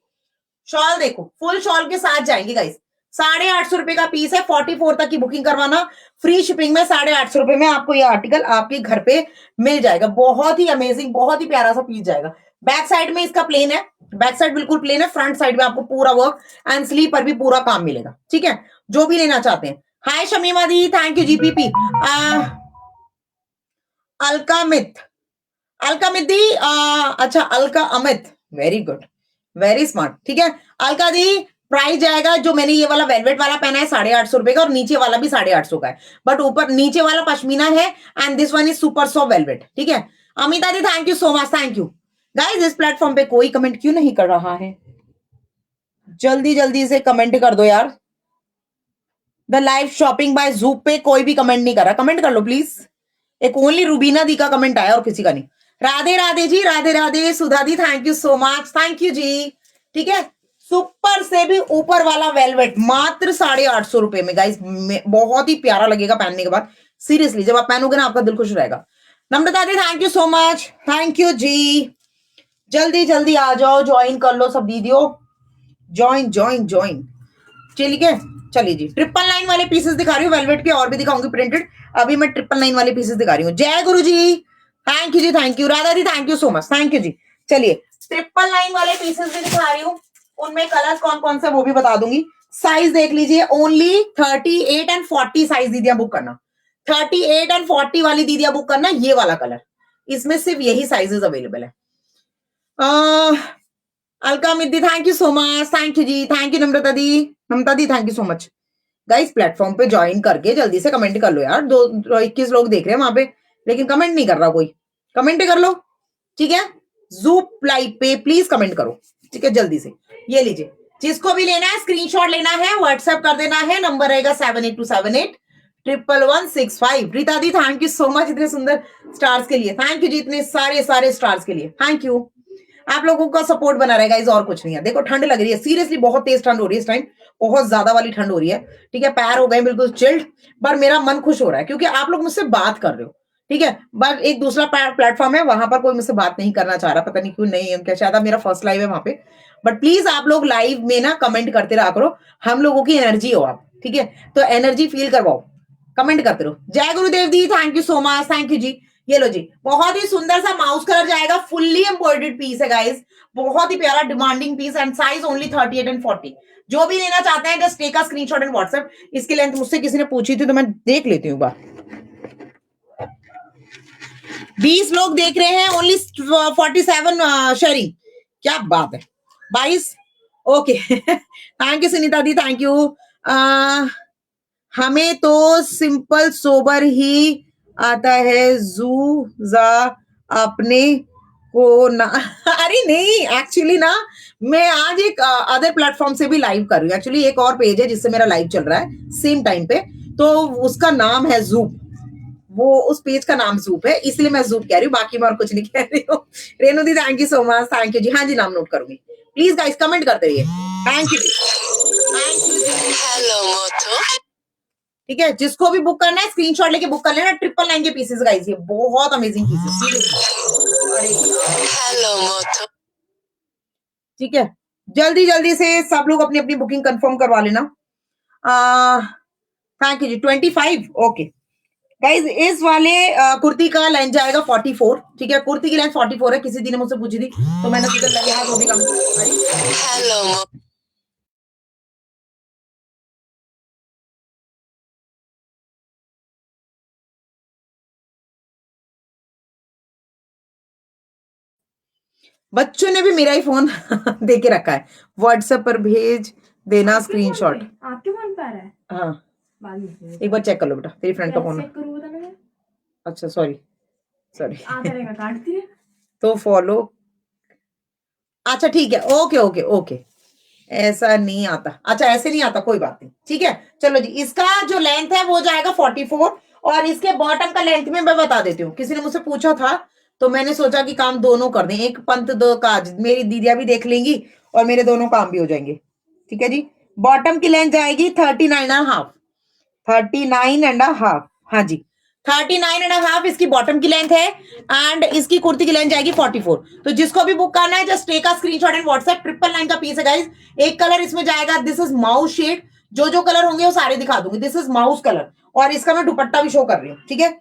शॉल देखो, फुल शॉल के साथ जाएंगे गाइस। 850 रुपए का पीस है, 44 तक की बुकिंग करवाना, फ्री शिपिंग में 850 रुपए में आपको ये आर्टिकल आपके घर पे मिल जाएगा। बहुत ही अमेजिंग, बहुत ही प्यारा सा पीस जाएगा। बैक साइड में इसका प्लेन है, बैक साइड बिल्कुल प्लेन है, फ्रंट साइड में आपको पूरा वर्क एंड स्लीव पर भी पूरा काम मिलेगा, ठीक है। जो भी लेना चाहते हैं। हाय शमीमा दी थैंक यू जीपीपी। अलकामित, अलकामित दी अच्छा Alka Amit, very good, very smart, ठीक है। अलका दी प्राइस जाएगा, जो मैंने ये वाला वेलवेट वाला पहना है 850 रुपए का, और नीचे वाला भी 850 का है, बट ऊपर नीचे वाला पश्मीना है and this one is super soft velvet, ठीक है। अमिता दी thank you so much, thank you guys. इस प्लेटफॉर्म पे कोई कमेंट क्यों नहीं कर रहा है? जल्दी जल्दी से कमेंट कर दो यार। The live shopping by Zoop पे कोई भी कमेंट नहीं कर रहा, कमेंट कर लो प्लीज। एक ओनली रूबीना दी का कमेंट आया और किसी का नहीं। राधे राधे जी, राधे राधे। सुधा दी thank you so much, thank you जी, ठीक है। सुपर से भी ऊपर वाला वेलवेट मात्र 850 रुपए में गाइस, बहुत ही प्यारा लगेगा पहनने के बाद। सीरियसली जब आप पहनोगे ना आपका दिल खुश रहेगा। नम्रता दी thank you so much, thank you जी। जल्दी जल्दी आ जाओ, ज्वाइन कर लो सब दीदियों, ज्वाइन ज्वाइन ज्वाइन, ठीक है। चलिए जी, 999 वाले पीसेस दिखा रही हूँ, वेलवेट के और भी दिखाऊंगी प्रिंटेड। अभी मैं 999 वाले पीसेस दिखा रही हूँ। जय गुरु जी, thank you ji, thank you. Radha दी thank you so much, thank you जी। चलिए 999 वाले पीसेस भी दिखा रही हूँ, उनमें कलर्स कौन कौन से वो भी बता दूंगी। साइज देख लीजिए, ओनली 38 एंड 40 साइज दीदिया बुक करना, 38 एंड 40 वाली दीदिया बुक करना। ये वाला कलर, इसमें सिर्फ यही साइजेस अवेलेबल है। अलका मिद्दी thank you so much, thank you ji, thank you. Namrata दी, ममता दी thank you so much. Guys platform पे ज्वाइन करके जल्दी से कमेंट कर लो यार, 21 लोग देख रहे हैं वहां पे, लेकिन कमेंट नहीं कर रहा कोई, कमेंट कर लो, ठीक है। जूप लाइव पे प्लीज कमेंट करो, ठीक है, जल्दी से। ये लीजिए, जिसको भी लेना है स्क्रीनशॉट लेना है, व्हाट्सएप कर देना है, नंबर रहेगा 7827811165। रीता दी थैंक यू सो मच इतने सुंदर स्टार्स के लिए, थैंक यू जी, इतने सारे सारे स्टार्स के लिए, थैंक यू। आप लोगों का सपोर्ट बना रहेगा, इस और कुछ नहीं है। देखो ठंड लग रही है, सीरियसली बहुत तेज ठंड हो रही है इस टाइम, बहुत ज्यादा वाली ठंड हो रही है, ठीक है। पैर हो गए बिल्कुल चिल्ड, पर मेरा मन खुश हो रहा है क्योंकि आप लोग मुझसे बात कर रहे हो, ठीक है। बट एक दूसरा प्लेटफॉर्म है, वहां पर कोई मुझसे बात नहीं करना चाह रहा, पता नहीं क्यों, नहीं क्या, शायद मेरा फर्स्ट लाइव है वहां पे। बट प्लीज आप लोग लाइव में ना कमेंट करते रहा करो, हम लोगों की एनर्जी हो आप, ठीक है। तो एनर्जी फील करवाओ, कमेंट करते रहो। जय गुरुदेव दी, thank you so much, thank you जी। ये लो जी, बहुत ही सुंदर सा माउस कलर जाएगा, फुल्ली एम्ब्रॉइडेड पीस है गाइस, बहुत ही प्यारा demanding piece and size only 38 and 40। जो भी लेना चाहते हैं just take a screenshot and WhatsApp. इसकी लेंथ मुझसे किसी ने पूछी थी तो मैं देख लेती हूँ बार। 20 लोग देख रहे हैं, ओनली 47 शेयरिंग, क्या बात है। 22, ओके थैंक यू सुनीता दी, थैंक यू। हमें तो सिंपल सोबर ही आता है, जू जा अपने को ना अरे नहीं, एक्चुअली ना मैं आज एक अदर प्लेटफॉर्म से भी लाइव कर रही हूँ। एक्चुअली एक और पेज है जिससे मेरा लाइव चल रहा है सेम टाइम पे, तो उसका नाम है जूप, वो उस पेज का नाम जूप है, इसलिए मैं जूप कह रही हूँ, बाकी मैं और कुछ नहीं कह रही हूँ। रेणु दी thank you so much, thank you जी। हाँ जी, नाम नोट करूंगी, प्लीज गाइस कमेंट करते रहिए। Thank you, thank you. Hello मोथो, ठीक है। जिसको भी बुक करना है स्क्रीनशॉट लेके बुक कर लेना। 999 के पीसेस गाइस, ये बहुत अमेजिंग पीसेस। हेलो मोथो, ठीक है। जल्दी जल्दी से सब लोग अपनी अपनी बुकिंग कंफर्म करवा लेना। Thank you ji. 25, okay guys. इस वाले कुर्ती का लेंथ जाएगा 44, ठीक है। कुर्ती की लेंथ 44 है, किसी दिन मुझसे पूछी थी तो मैंने सोचा लगे हाँ वो भी कम। हेलो, बच्चों ने भी मेरा ही फोन दे के रखा है, व्हाट्सएप पर भेज देना स्क्रीनशॉट। आपके फोन पे आ रहा है? हाँ, बाद में एक बार चेक कर लो बेटा, तेरी फ्रेंड का फोन है। चेक करूँ बता मैं। अच्छा सॉरी सॉरी आधा रहेगा काटती है तो फॉलो, अच्छा ठीक है, ओके ओके ओके। ऐसा नहीं आता, अच्छा ऐसे नहीं आता, कोई बात नहीं, ठीक है। चलो जी, इसका जो लेंथ है वो जाएगा 44, और इसके बॉटम का लेंथ में मैं बता देती हूँ। किसी ने मुझसे पूछा था तो मैंने सोचा कि काम दोनों कर दें, एक पंथ दो काज, मेरी दीदियां भी देख लेंगी और मेरे दोनों काम भी हो जाएंगे, ठीक है जी। बॉटम की लेंथ जाएगी 39.5, 39.5, हाँ जी 39.5 इसकी बॉटम की लेंथ है, एंड इसकी कुर्ती की लेंथ जाएगी 44। तो जिसको भी बुक करना है just take a screenshot and WhatsApp. 999 का पीस है गाइस। एक कलर इसमें जाएगा, दिस इज माउस शेड, जो जो कलर होंगे वो सारे दिखा दूंगी। दिस इज माउस कलर, और इसका मैं दुपट्टा भी शो कर रही हूँ, ठीक है।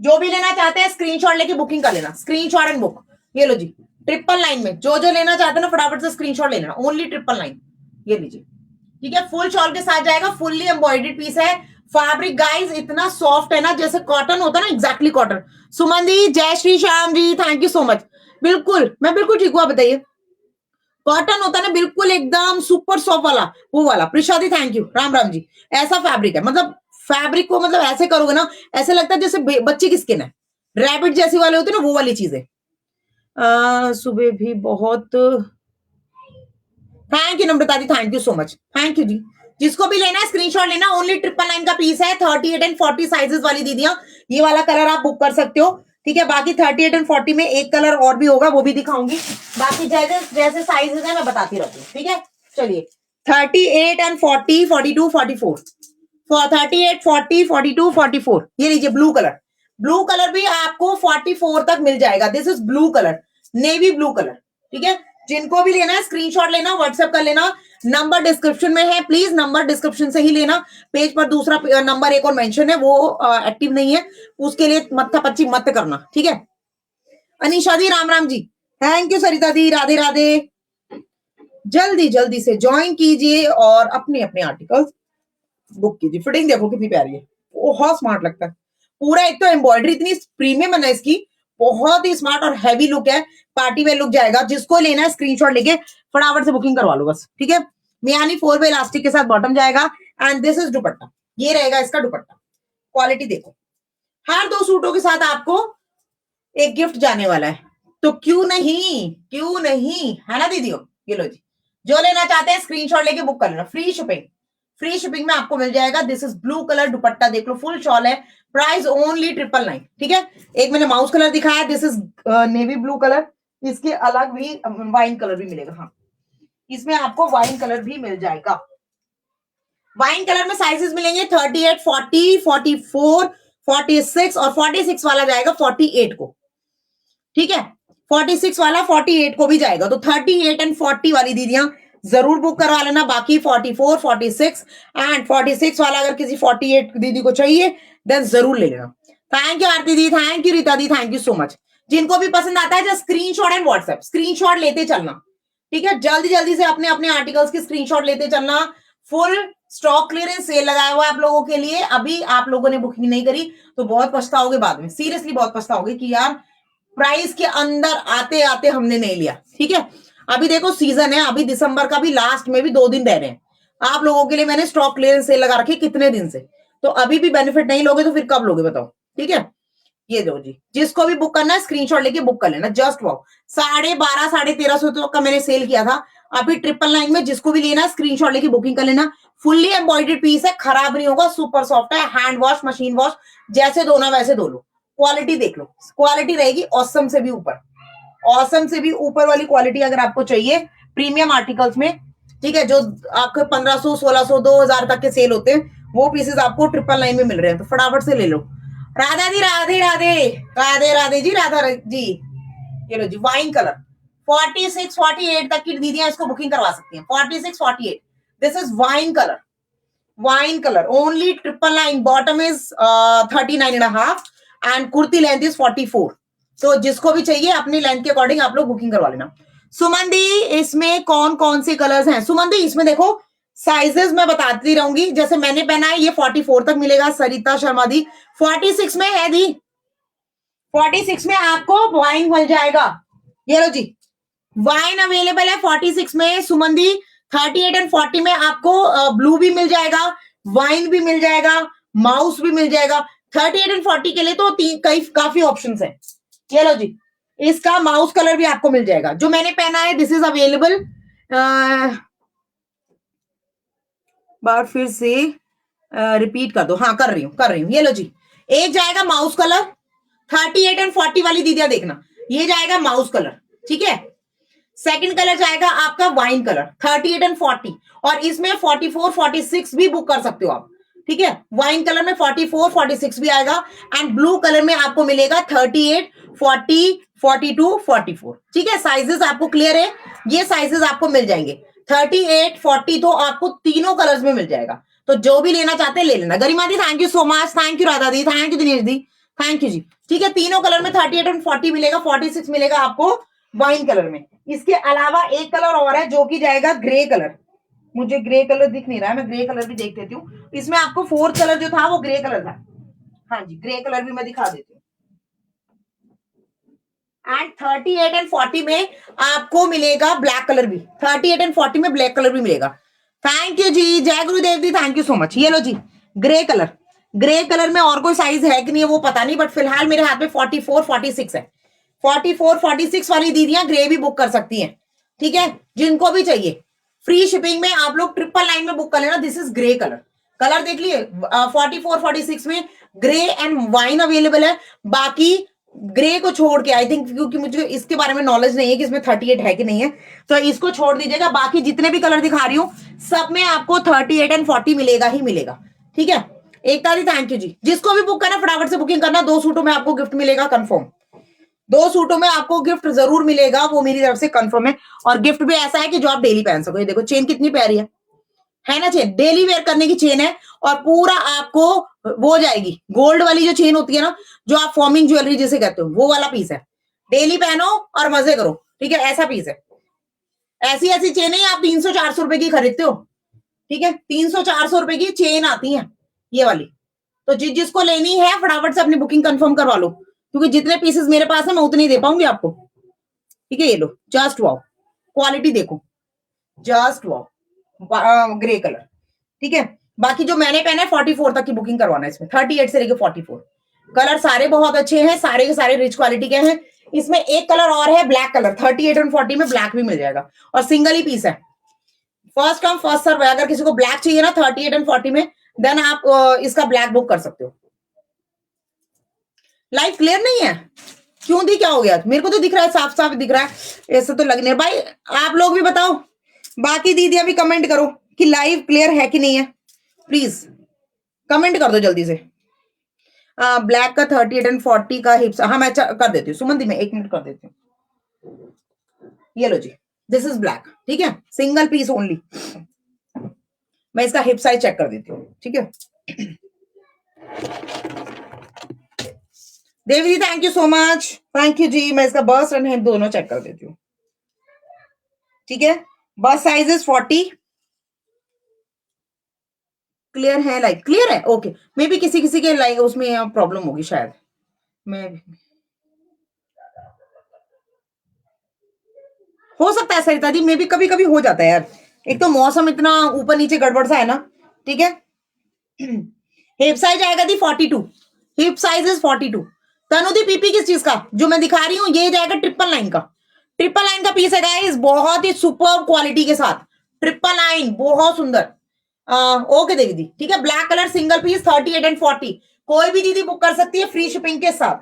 जो भी लेना चाहते हैं स्क्रीनशॉट लेके बुकिंग कर लेना, स्क्रीनशॉट एंड बुक। ये लो जी, 999 में जो जो लेना चाहते हैं ना फटाफट से स्क्रीनशॉट लेना, ओनली 999। ये लीजिए, ठीक है। फुल शॉल के साथ जाएगा, फुल्ली एम्ब्रॉइडेड पीस है। फैब्रिक गाइस इतना सॉफ्ट है ना, जैसे कॉटन होता है ना, एग्जैक्टली कॉटन। सुमन दी, जय Shri Shyam ji, thank you so much. बिल्कुल, मैं बिल्कुल ठीक हुआ, बताइए। कॉटन होता है ना बिल्कुल एकदम सुपर सॉफ्ट वाला, वो वाला। प्रसादी थैंक यू, राम राम जी। ऐसा फैब्रिक है, मतलब फैब्रिक को मतलब ऐसे करोगे ना, ऐसे लगता है जैसे बच्चे की स्किन है, रैबिट जैसी वाले होते हैं ना, वो वाली चीज है। सुबह भी बहुत, थैंक यू नम्रता दी, thank you so much, thank you जी। जिसको भी लेना है स्क्रीनशॉट लेना, ओनली 999 का पीस है। 38 एंड 40 साइजेस वाली दीदियां, ये वाला कलर आप बुक कर सकते हो, ठीक है। बाकी 38 एंड 40 में एक कलर और भी होगा, वो भी दिखाऊंगी। बाकी जैसे जैसे साइजेस है मैं बताती रहती हूँ, ठीक है। चलिए, 38 एंड 40, 42, 44, 38, 40, 42, 44। ये लीजिए ब्लू कलर, ब्लू कलर भी आपको 44 तक मिल जाएगा। This is blue colour, navy blue colour, ठीक है। जिनको भी लेना है स्क्रीनशॉट लेना, व्हाट्सएप कर लेना। नंबर डिस्क्रिप्शन में है, प्लीज नंबर डिस्क्रिप्शन से ही लेना। पेज पर दूसरा नंबर एक और मेंशन है, वो एक्टिव नहीं है, उसके लिए मत्था पच्ची मत करना, ठीक है। अनिशा दी, राम राम जी, थैंक यू। सरिता दी, राधे राधे। जल्दी जल्दी से ज्वाइन कीजिए और अपने अपने आर्टिकल्स बुक कीजिए। फिटिंग देखो कितनी प्यारी है, बहुत स्मार्ट लगता है पूरा। एक तो एम्ब्रॉयडरी इतनी प्रीमियम है ना इसकी, बहुत ही स्मार्ट और हैवी लुक है, पार्टी वेयर लुक जाएगा। जिसको लेना है स्क्रीनशॉट लेके फटाफट से बुकिंग करवा लो बस, ठीक है। मियानी 4 वे इलास्टिक के साथ बॉटम जाएगा, एंड दिस इज दुपट्टा, ये रहेगा इसका दुपट्टा। क्वालिटी देखो, हर 2 सूटों के साथ आपको एक गिफ्ट जाने वाला है, तो क्यों नहीं, क्यों नहीं, है ना दीदी। ये लो जी, जो लेना चाहते हैं स्क्रीनशॉट लेके बुक कर लेना। फ्री शिपिंग, फ्री शिपिंग में आपको मिल जाएगा। दिस इज ब्लू कलर दुपट्टा, देख लो फुल शॉल है। प्राइस ओनली 999, ठीक है। एक मैंने माउस कलर दिखाया, this is navy blue colour, इसके अलग भी वाइन कलर भी मिलेगा। हाँ, इसमें आपको वाइन कलर भी मिल जाएगा। वाइन कलर में साइजेस मिलेंगे 38, 40, 44, 46 और 46 वाला जाएगा 48 को। ठीक है, 46 वाला 48 को भी जाएगा। तो 38 एंड 40 वाली दीदियां जरूर बुक करवा लेना। बाकी 44, 46 एंड 46 वाला अगर किसी 48 दीदी को चाहिए देन जरूर ले लेना। Thank you Aarti di, thank you Rita दी, थैंक यू सो मच। जिनको भी पसंद आता है just screenshot and WhatsApp, screenshot लेते चलना। ठीक है, जल्दी जल्दी से अपने अपने आर्टिकल्स की स्क्रीनशॉट लेते चलना। फुल स्टॉक क्लियरेंस सेल लगाया हुआ है आप लोगों के लिए। अभी आप लोगों ने बुकिंग नहीं करी तो बहुत पछताओगे बाद में, सीरियसली बहुत पछताओगे कि यार प्राइस के अंदर आते आते हमने नहीं लिया। ठीक है, अभी देखो सीजन है, अभी दिसंबर का भी लास्ट में भी 2 दिन रह रहे हैं। आप लोगों के लिए मैंने स्टॉक क्लियरेंस सेल लगा रखी कितने दिन से, तो अभी भी बेनिफिट नहीं लोगे तो फिर कब लोगे बताओ। ठीक है, ये दो जी, जिसको भी बुक करना है स्क्रीनशॉट लेके बुक कर लेना। जस्ट वाओ, 12,500 1350 का मैंने सेल किया था। अभी 999 में जिसको भी लेना है स्क्रीनशॉट लेके बुकिंग कर लेना। फुल्ली एम्ब्रॉइडेड पीस है, खराब नहीं होगा, सुपर सॉफ्ट है, हैंड वॉश मशीन वॉश, जैसे धोना वैसे धो लो। क्वालिटी देख लो, क्वालिटी रहेगी ऑसम से भी ऊपर, ऑसम से भी ऊपर वाली क्वालिटी अगर आपको चाहिए प्रीमियम आर्टिकल्स में। ठीक है, जो आपके 1500 1600 2000 तक के सेल होते हैं वो पीसेस आपको 999 में मिल रहे हैं, तो फटाफट से ले लो। राधा जी राधे राधे, राधे राधे जी, राधा जी। ये लो जी, वाइन कलर 46 48 तक की दीदियां इसको बुकिंग करवा सकती हैं। 46 48, this is wine colour, wine colour only 999। Bottom is 39.5 and kurti length is 44। तो जिसको भी चाहिए अपनी लेंथ के अकॉर्डिंग आप लोग बुकिंग करवा लेना। सुमन दी, इसमें कौन कौन से कलर्स हैं? सुमन दी, इसमें देखो साइजेस मैं बताती रहूंगी। जैसे मैंने पहना है ये 44 तक मिलेगा। सरिता शर्मा दी 46 में है दी, 46 में आपको वाइन मिल जाएगा। ये लो जी, वाइन अवेलेबल है 46 में। सुमन दी 38 एंड 40 में आपको ब्लू भी मिल जाएगा, वाइन भी मिल जाएगा, माउस भी मिल जाएगा। 38 एंड 40 के लिए तो काफी ऑप्शंस हैं। ये लो जी, इसका माउस कलर भी आपको मिल जाएगा। जो मैंने पहना है दिस इज अवेलेबल। बार फिर से रिपीट कर दो। हाँ, कर रही हूँ। ये लो जी, एक जाएगा माउस कलर 38 एंड 40 वाली दीदियां देखना, ये जाएगा माउस कलर। ठीक है, सेकंड कलर जाएगा आपका वाइन कलर 38 एंड 40, और इसमें 44 46 भी बुक कर सकते हो आप। ठीक है, वाइन कलर में 44 46 भी आएगा एंड ब्लू कलर में आपको मिलेगा 38 40 42 44। ठीक है, साइजेस आपको क्लियर है, ये साइजेस आपको मिल जाएंगे 38 40, तो आपको तीनों कलर्स में मिल जाएगा। तो जो भी लेना चाहते हैं ले लेना। गरिमा दी thank you so much, thank you Radha दी, थैंक यू दिनेश दी, थैंक यू जी। ठीक है, तीनों कलर में 38 एंड 40 मिलेगा, 46 मिलेगा आपको वाइन कलर में। इसके अलावा एक कलर और है जो कि जाएगा ग्रे कलर। मुझे ग्रे कलर दिख नहीं रहा है, मैं ग्रे कलर भी देख देती हूँ। इसमें आपको फोर्थ कलर जो था वो ग्रे कलर था। हाँ जी, ग्रे कलर भी मैं दिखा देती हूँ। एंड 38 एंड 40 में आपको मिलेगा ब्लैक कलर भी, 38 एंड 40 में ब्लैक कलर भी मिलेगा। थैंक यू जी, जय गुरुदेव जी, थैंक यू सो मच। ये लो जी, ग्रे कलर, ग्रे कलर में और कोई साइज है कि नहीं है वो पता नहीं, बट फिलहाल मेरे हाथ में 44 46 है। 44 46 वाली दीदियां ग्रे भी बुक कर सकती हैं। ठीक है, जिनको भी चाहिए फ्री शिपिंग में आप लोग 999 में बुक कर लेना। This is grey colour, colour देख लिए 44 46 में ग्रे एंड वाइन अवेलेबल है। बाकी ग्रे को छोड़ के आई थिंक, क्योंकि मुझे इसके बारे में नॉलेज नहीं है कि इसमें 38 है कि नहीं है, तो इसको छोड़ दीजिएगा। बाकी जितने भी कलर दिखा रही हूँ सब में आपको 38 एंड 40 मिलेगा ही मिलेगा। ठीक है, एकता जी थैंक यू जी। जिसको भी बुक करना फटाफट से बुकिंग करना। 2 सूटों में आपको गिफ्ट मिलेगा कंफर्म, 2 सूटों में आपको गिफ्ट जरूर मिलेगा, वो मेरी तरफ से कंफर्म है। और गिफ्ट भी ऐसा है कि जो आप डेली पहन सको। ये देखो चेन कितनी प्यारी है ना, चेन डेली वेयर करने की चेन है। और पूरा आपको वो जाएगी गोल्ड वाली जो चेन होती है ना, जो आप फॉर्मिंग ज्वेलरी जिसे कहते हो, वो वाला पीस है। डेली पहनो और मजे करो। ठीक है, ऐसा पीस है। ऐसी ऐसी चेन ही आप 300 400 रुपए की खरीदते हो। ठीक है, 300 400 रुपए की चेन आती है ये वाली। तो जिसको लेनी है फटाफट से अपनी बुकिंग कंफर्म करवा लो, क्योंकि जितने पीसेस मेरे पास है मैं उतने ही दे पाऊंगी आपको। ठीक है, ये लो, जस्ट वाओ, क्वालिटी देखो, जस्ट वाओ, ग्रे कलर। ठीक है, बाकी जो मैंने पहना है 44 तक की बुकिंग करवाना है इसमें, 38 से लेकर 44। कलर सारे बहुत अच्छे हैं, सारे के सारे रिच क्वालिटी के हैं। इसमें एक कलर और है ब्लैक कलर, 38 और 40 में ब्लैक भी मिल जाएगा, और सिंगल ही पीस है। फर्स्ट कम फर्स्ट सर्व है। अगर किसी को ब्लैक चाहिए ना 38 एंड 40 में, देन आप इसका ब्लैक बुक कर सकते हो। लाइव क्लियर नहीं है? क्यों दी, क्या हो गया? मेरे को तो दिख रहा है, साफ साफ दिख रहा है, ऐसे तो लगने। भाई आप लोग भी बताओ, बाकी दीदियां भी कमेंट करो कि लाइव क्लियर है कि नहीं है, प्लीज कमेंट कर दो जल्दी से। ब्लैक का 38 एंड 40 का हिप्स, हाँ मैं कर देती हूँ सुमन दी, मैं 1 मिनट कर देती हूँ। ये लो जी, दिस इज ब्लैक, ठीक है, सिंगल पीस ओनली। मैं इसका हिप साइज चेक कर देती हूँ, ठीक है। Devi ji thank you so much, thank you जी। मैं इसका बस्ट एंड हिप दोनों चेक कर देती हूँ, ठीक है। बस्ट साइज इज 40, क्लियर है, लाइक क्लियर है, ओके। मे बी किसी किसी के लाइक उसमें प्रॉब्लम होगी शायद, मैं हो सकता है सरिता दी, मे बी कभी कभी हो जाता है यार, एक तो मौसम इतना ऊपर नीचे गड़बड़ सा है ना, ठीक है। हिप साइज आएगा दी 42, hip size is 42। Tanu the PP किस चीज का जो मैं दिखा रही हूँ, ये जाएगा 999 का, 999 का पीस है गाइस, बहुत ही सुपर क्वालिटी के साथ, 999 बहुत सुंदर। ओके देवी दी, ठीक है। Black colour single piece 38 and 40, कोई भी दीदी बुक कर सकती है फ्री शिपिंग के साथ,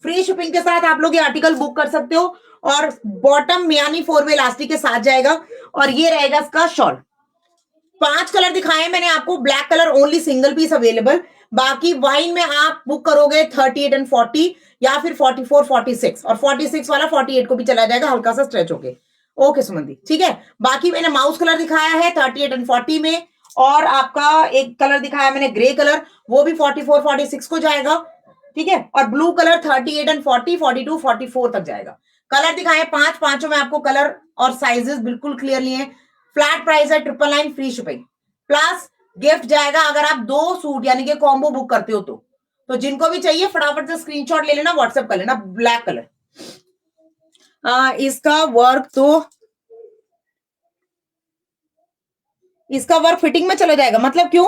फ्री शिपिंग के साथ आप लोग ये आर्टिकल बुक कर सकते हो। और बॉटम मियानी 4 वे इलास्टिक के साथ जाएगा, और ये रहेगा इसका शॉल। 5 कलर दिखाए मैंने आपको, black colour only single piece available, बाकी वाइन में आप बुक करोगे 38 एंड 40 या फिर 44 46, और 46 वाला 48 को भी चला जाएगा, हल्का सा स्ट्रेच होके। ओके सुमंदी, ठीक है। बाकी मैंने माउस कलर दिखाया है 38 एंड 40 में, और आपका एक कलर दिखाया मैंने ग्रे कलर, वो भी 44 46 को जाएगा, ठीक है। और ब्लू कलर 38 एंड 40 42 44 तक जाएगा। कलर दिखाए 5, पांचों में आपको कलर और साइजेस बिल्कुल क्लियरली है। फ्लैट प्राइस है 999 फ्री शिपिंग, प्लस गिफ्ट जाएगा अगर आप 2 सूट यानी कि कॉम्बो बुक करते हो तो जिनको भी चाहिए फटाफट से स्क्रीनशॉट ले लेना, व्हाट्सएप कर लेना। ब्लैक कलर, इसका वर्क तो, इसका वर्क फिटिंग में चला जाएगा, मतलब क्यों?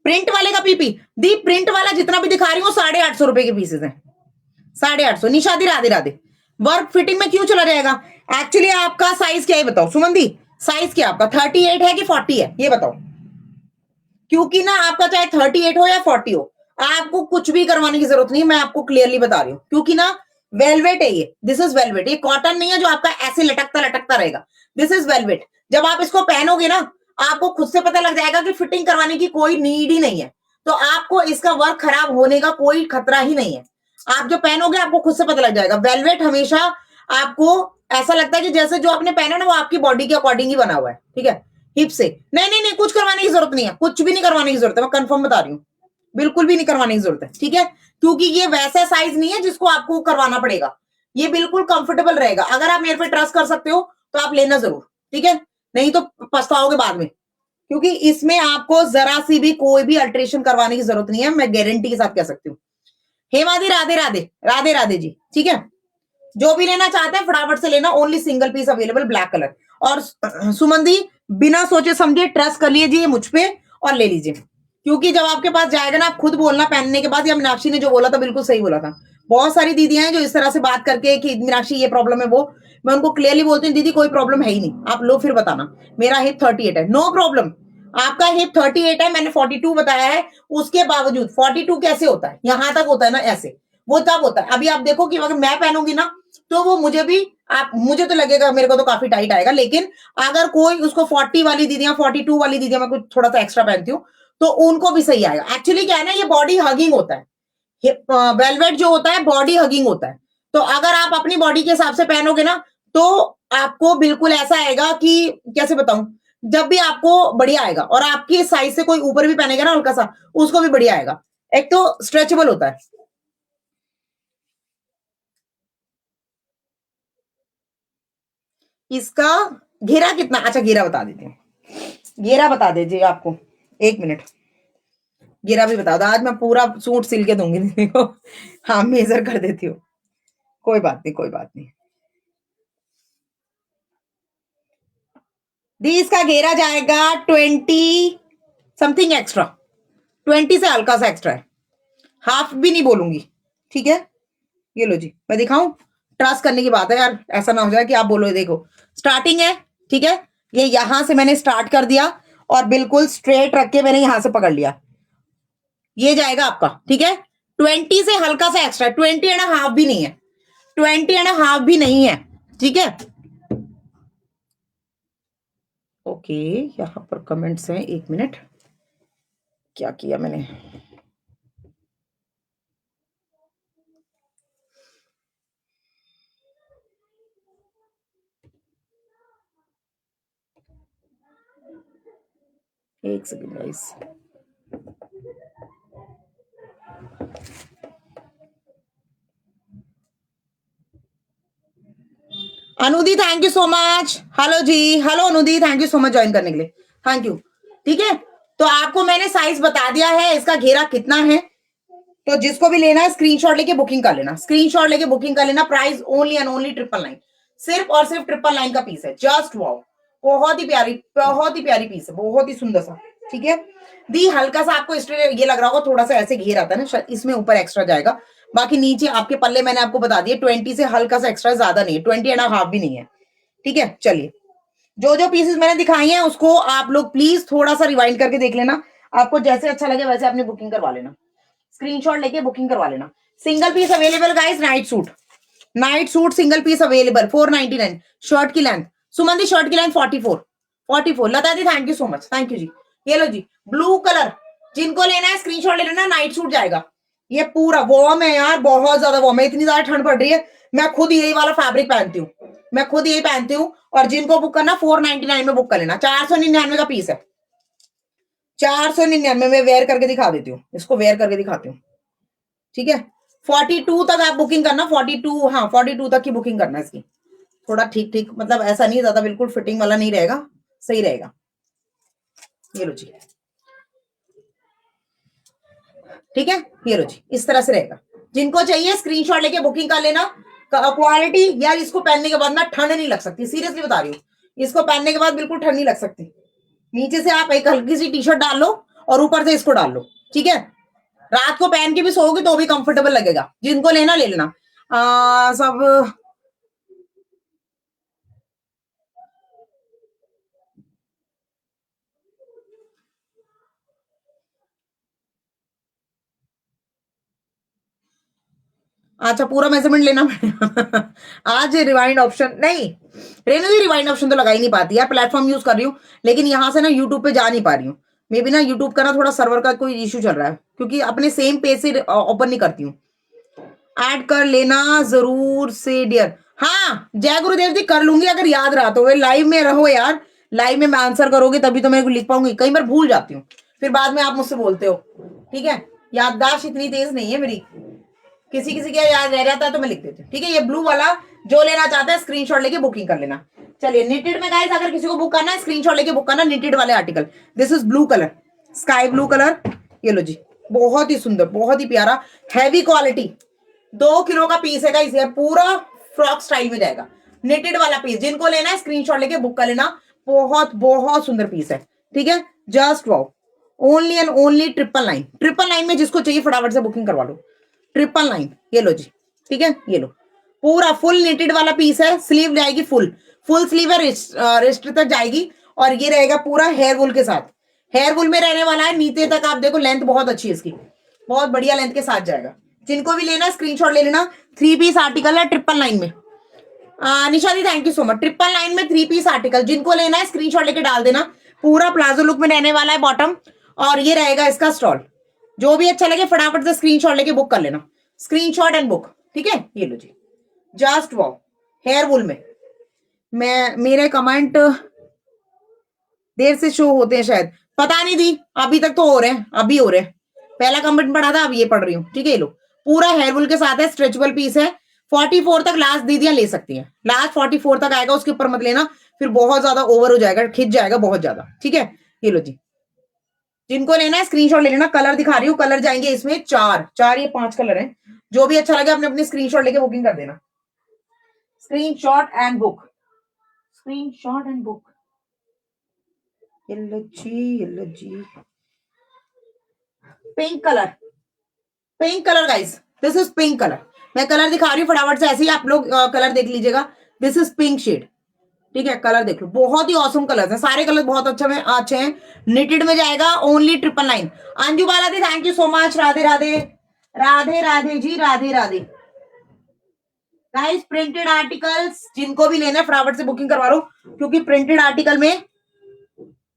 प्रिंट वाले का पीपी दी, प्रिंट वाला जितना भी दिखा रही हूँ 850 रुपए के पीसेस हैं, 850। निशादी राधे राधे। वर्क फिटिंग में क्यों चला जाएगा? एक्चुअली आपका साइज क्या है बताओ सुमन दी, साइज क्या आपका 38 है कि 40 है, ये बताओ। क्योंकि ना आपका चाहे 38 हो या 40 हो, आपको कुछ भी करवाने की जरूरत नहीं है, मैं आपको क्लियरली बता रही हूँ। क्योंकि ना वेलवेट है ये, दिस इज वेलवेट, ये कॉटन नहीं है जो आपका ऐसे लटकता लटकता रहेगा, दिस इज वेलवेट। जब आप इसको पहनोगे ना, आपको खुद से पता लग जाएगा कि फिटिंग करवाने की कोई नीड ही नहीं है, तो आपको इसका वर्क खराब होने का कोई खतरा ही नहीं है। आप जो पहनोगे आपको खुद से पता लग जाएगा। वेलवेट हमेशा आपको ऐसा लगता है कि जैसे जो आपने पहना ना वो आपकी बॉडी के अकॉर्डिंग ही बना हुआ है, ठीक है। हिप से नहीं नहीं नहीं, कुछ करवाने की जरूरत नहीं है, कुछ भी नहीं करवाने की जरूरत है, मैं कंफर्म बता रही हूँ, बिल्कुल भी नहीं करवाने की जरूरत है, ठीक है। क्योंकि ये वैसा साइज नहीं है जिसको आपको करवाना पड़ेगा, ये बिल्कुल कंफर्टेबल रहेगा। अगर आप मेरे पे ट्रस्ट कर सकते हो तो आप लेना जरूर, ठीक है, नहीं तो पछताओगे बाद में, क्योंकि इसमें आपको जरा सी भी कोई भी अल्ट्रेशन करवाने की जरूरत नहीं है, मैं गारंटी के साथ कह सकती हूँ। हेमादी राधे राधे, राधे राधे जी, ठीक है। जो भी लेना चाहते हैं फटाफट से लेना, only single piece available black colour. और सुमंदी बिना सोचे समझे ट्रस्ट कर लीजिए मुझ पे और ले लीजिए, क्योंकि जब आपके पास जाएगा ना, आप खुद बोलना पहनने के बाद, या मीनाक्षी ने जो बोला था बिल्कुल सही बोला था। बहुत सारी दीदियां हैं जो इस तरह से बात करके कि मीनाक्षी ये प्रॉब्लम है वो, मैं उनको क्लियरली बोलती हूँ दीदी कोई प्रॉब्लम है ही नहीं, आप लो फिर बताना। मेरा हिप 38 है, नो प्रॉब्लम। आपका हिप 38 है, मैंने 42 बताया है, उसके बावजूद 42 कैसे होता है, यहां तक होता है ना ऐसे, वो तब होता है। अभी आप देखो कि अगर मैं पहनूंगी ना तो वो मुझे भी, आप मुझे तो लगेगा मेरे को तो काफी टाइट आएगा, लेकिन अगर कोई उसको 40 वाली दीदियां, 42 वाली दीदियां, मैं कुछ थोड़ा सा एक्स्ट्रा पहनती हूँ तो उनको भी सही आएगा। एक्चुअली क्या है ना, ये बॉडी हगिंग होता है, वेलवेट जो होता है बॉडी हगिंग होता है, तो अगर आप अपनी बॉडी के हिसाब से पहनोगे ना तो आपको बिल्कुल ऐसा आएगा कि कैसे बताऊं, जब भी आपको बढ़िया आएगा, और आपकी साइज से कोई ऊपर भी पहनेगा ना हल्का सा, उसको भी बढ़िया आएगा। एक तो स्ट्रेचेबल होता है। इसका घेरा कितना, अच्छा घेरा बता देती हूँ, घेरा बता दीजिए आपको, 1 मिनट, घेरा भी बता दो, आज मैं पूरा सूट सिल के दूंगी दीदी को। हाँ मेजर कर देती हूँ, कोई बात नहीं, कोई बात नहीं। दी इसका घेरा जाएगा 20 समथिंग एक्स्ट्रा, 20 से हल्का सा एक्स्ट्रा है, हाफ भी नहीं बोलूंगी, ठीक है। ये लो जी, मैं दिखाऊं, ट्रस्ट करने की बात है यार, ऐसा ना हो जाए कि आप बोलो देखो स्टार्टिंग है, ठीक है। ये यहां से मैंने स्टार्ट कर दिया और बिल्कुल स्ट्रेट रख के मैंने यहां से पकड़ लिया, ये जाएगा आपका, ठीक है, 20 से हल्का सा एक्स्ट्रा, 20.5 भी नहीं है, 20.5 भी नहीं है, ठीक है। ओके, यहां पर कमेंट्स हैं, 1 मिनट, क्या किया मैंने, एक सेकेंड गाइस। अनुदी thank you so much, hello ji, hello अनुदी, thank you so much join करने के लिए, थैंक यू। ठीक है, तो आपको मैंने साइज बता दिया है, इसका घेरा कितना है, तो जिसको भी लेना है स्क्रीनशॉट लेके बुकिंग कर लेना, स्क्रीनशॉट लेके बुकिंग कर लेना। प्राइस ओनली एंड ओनली 999, सिर्फ और सिर्फ 999 का पीस है, जस्ट वाओ, बहुत ही प्यारी पीस है, बहुत ही सुंदर सा, ठीक है। दी हल्का सा आपको ये लग रहा होगा, थोड़ा सा ऐसे घेर आता है ना, इसमें ऊपर एक्स्ट्रा जाएगा, बाकी नीचे आपके पल्ले मैंने आपको बता दिया 20 से हल्का सा एक्स्ट्रा, ज्यादा नहीं है, 20.5 भी नहीं है, ठीक है। चलिए, जो जो पीसेस मैंने दिखाई हैं उसको आप लोग प्लीज थोड़ा सा रिवाइंड करके देख लेना, आपको जैसे अच्छा लगे वैसे अपनी बुकिंग करवा लेना, स्क्रीनशॉट लेके बुकिंग करवा लेना। Single piece available guys, night suit single piece available 499, shirt की लेंथ, सुमन दी शर्ट की लेंथ 44, लता दी thank you so much, thank you जी। ये लो जी, ब्लू कलर, जिनको लेना है स्क्रीनशॉट ले लेना, नाइट सूट जाएगा, ये पूरा वार्म है यार, बहुत ज्यादा वार्म है, इतनी ज्यादा ठंड पड़ रही है, मैं खुद यही वाला फैब्रिक पहनती हूँ, मैं खुद यही पहनती हूँ, और जिनको बुक करना 499 में बुक कर लेना, 499 का पीस है, 499 में वेयर करके दिखा देती हूँ, इसको वेयर करके दिखाती हूँ, ठीक है। 42 तक आप बुकिंग करना, 42, हाँ 42 तक की बुकिंग करना इसकी, थोड़ा ठीक ठीक, मतलब ऐसा नहीं ज्यादा बिल्कुल फिटिंग वाला नहीं रहेगा, सही रहेगा। ये लो जी, ठीक है, ये लो जी, इस तरह से रहेगा, जिनको चाहिए स्क्रीनशॉट लेके बुकिंग कर लेना। क्वालिटी यार, इसको पहनने के बाद ना ठंड नहीं लग सकती, सीरियसली बता रही हूँ, इसको पहनने के बाद बिल्कुल ठंड नहीं लग सकती। नीचे से आप एक हल्की सी टी शर्ट डाल लो और ऊपर से इसको डाल लो, ठीक है, रात को पहन के भी सोओगे तो भी कंफर्टेबल लगेगा, जिनको लेना ले लेना। सब अच्छा, पूरा मेजरमेंट लेना पड़ेगा आज रिवाइंड ऑप्शन नहीं, रेनू जी रिवाइंड ऑप्शन तो लगा ही नहीं पाती यार, प्लेटफॉर्म यूज कर रही हूँ, लेकिन यहाँ से ना यूट्यूब पे जा नहीं पा रही हूँ, मे बी ना यूट्यूब का ना थोड़ा सर्वर का कोई इशू चल रहा है, क्योंकि अपने सेम पेज से ओपन नहीं करती हूँ। ऐड कर लेना जरूर से डियर, हाँ जय गुरुदेव जी, कर लूंगी अगर याद रहा तो, लाइव में रहो यार, लाइव में मैं आंसर करोगे तभी तो मैं लिख पाऊंगी, कई बार भूल जाती हूँ, फिर बाद में आप मुझसे बोलते हो, ठीक है, याददाश्त इतनी तेज नहीं है मेरी, किसी किसी का याद रह जाता है तो मैं लिख देती हूँ, ठीक है। ये ब्लू वाला जो लेना चाहता है स्क्रीनशॉट लेके बुकिंग कर लेना। चलिए, निटेड में गाइस अगर किसी को बुक करना है स्क्रीनशॉट लेके बुक करना, निटेड वाले article, this is blue colour, sky blue colour, ये लो जी, बहुत ही सुंदर, बहुत ही प्यारा, हैवी क्वालिटी, 2 किलो का पीस है गाइस, ये पूरा फ्रॉक स्टाइल में जाएगा, निटेड वाला पीस, जिनको लेना है स्क्रीनशॉट लेके बुक कर लेना, बहुत बहुत सुंदर पीस है, ठीक है, just wow, only and only 999 में जिसको चाहिए फटाफट से बुकिंग करवा लो, 999, ये लो जी, ठीक है, ये लो, पूरा फुल निटेड वाला पीस है, स्लीव जाएगी फुल स्लीव है, रिस्ट तक जाएगी, और ये रहेगा पूरा हेयर वुल के साथ, हेयर वुल में रहने वाला है, नीचे तक आप देखो, लेंथ बहुत अच्छी है इसकी, बहुत बढ़िया लेंथ के साथ जाएगा, जिनको भी लेना स्क्रीनशॉट ले लेना। 3 पीस आर्टिकल है 999 में, निशा दी थैंक यू सो मच, 999 में 3 पीस आर्टिकल, जिनको लेना है स्क्रीनशॉट लेके डाल देना, पूरा प्लाजो लुक में रहने वाला है बॉटम, और ये रहेगा इसका स्टॉल, जो भी अच्छा लगे फटाफट से स्क्रीनशॉट लेके बुक कर लेना, स्क्रीनशॉट एंड बुक, ठीक है। ये लो जी, जस्ट वाओ, हेयर वुल में, मैं मेरे कमेंट देर से शो होते हैं शायद, पता नहीं दी, अभी तक तो हो रहे हैं, अभी हो रहे हैं, पहला कमेंट पढ़ा था अब ये पढ़ रही हूँ, ठीक है। ये लो, पूरा हेयर वुल के साथ है, स्ट्रेचेबल पीस है, 44 तक लास्ट दीदियां ले सकती हैं, लास्ट 44 तक आएगा, उसके ऊपर मत लेना, फिर बहुत ज्यादा ओवर हो जाएगा, खिंच जाएगा बहुत ज्यादा, ठीक है। ये लो जी, जिनको लेना है स्क्रीनशॉट ले लेना, कलर दिखा रही हूँ, कलर जाएंगे इसमें 4 ये 5 कलर हैं, जो भी अच्छा लगे अपने अपनी स्क्रीनशॉट लेके बुकिंग कर देना, screenshot and book, screenshot and book, yellow ji, pink colour guys, this is pink colour, मैं कलर दिखा रही हूँ फटाफट से, ऐसे ही आप लोग कलर देख लीजिएगा, दिस इज पिंक शेड, ठीक है, कलर देख लो, बहुत ही औसम कलर है, सारे कलर बहुत अच्छे हैं, निटेड में जाएगा, only 999। Anju Bala di thank you so much, Radhe Radhe, Radhe Radhe ji, Radhe Radhe. Guys printed articles जिनको भी लेना है फटाफट से बुकिंग करवा लो, क्योंकि प्रिंटेड आर्टिकल में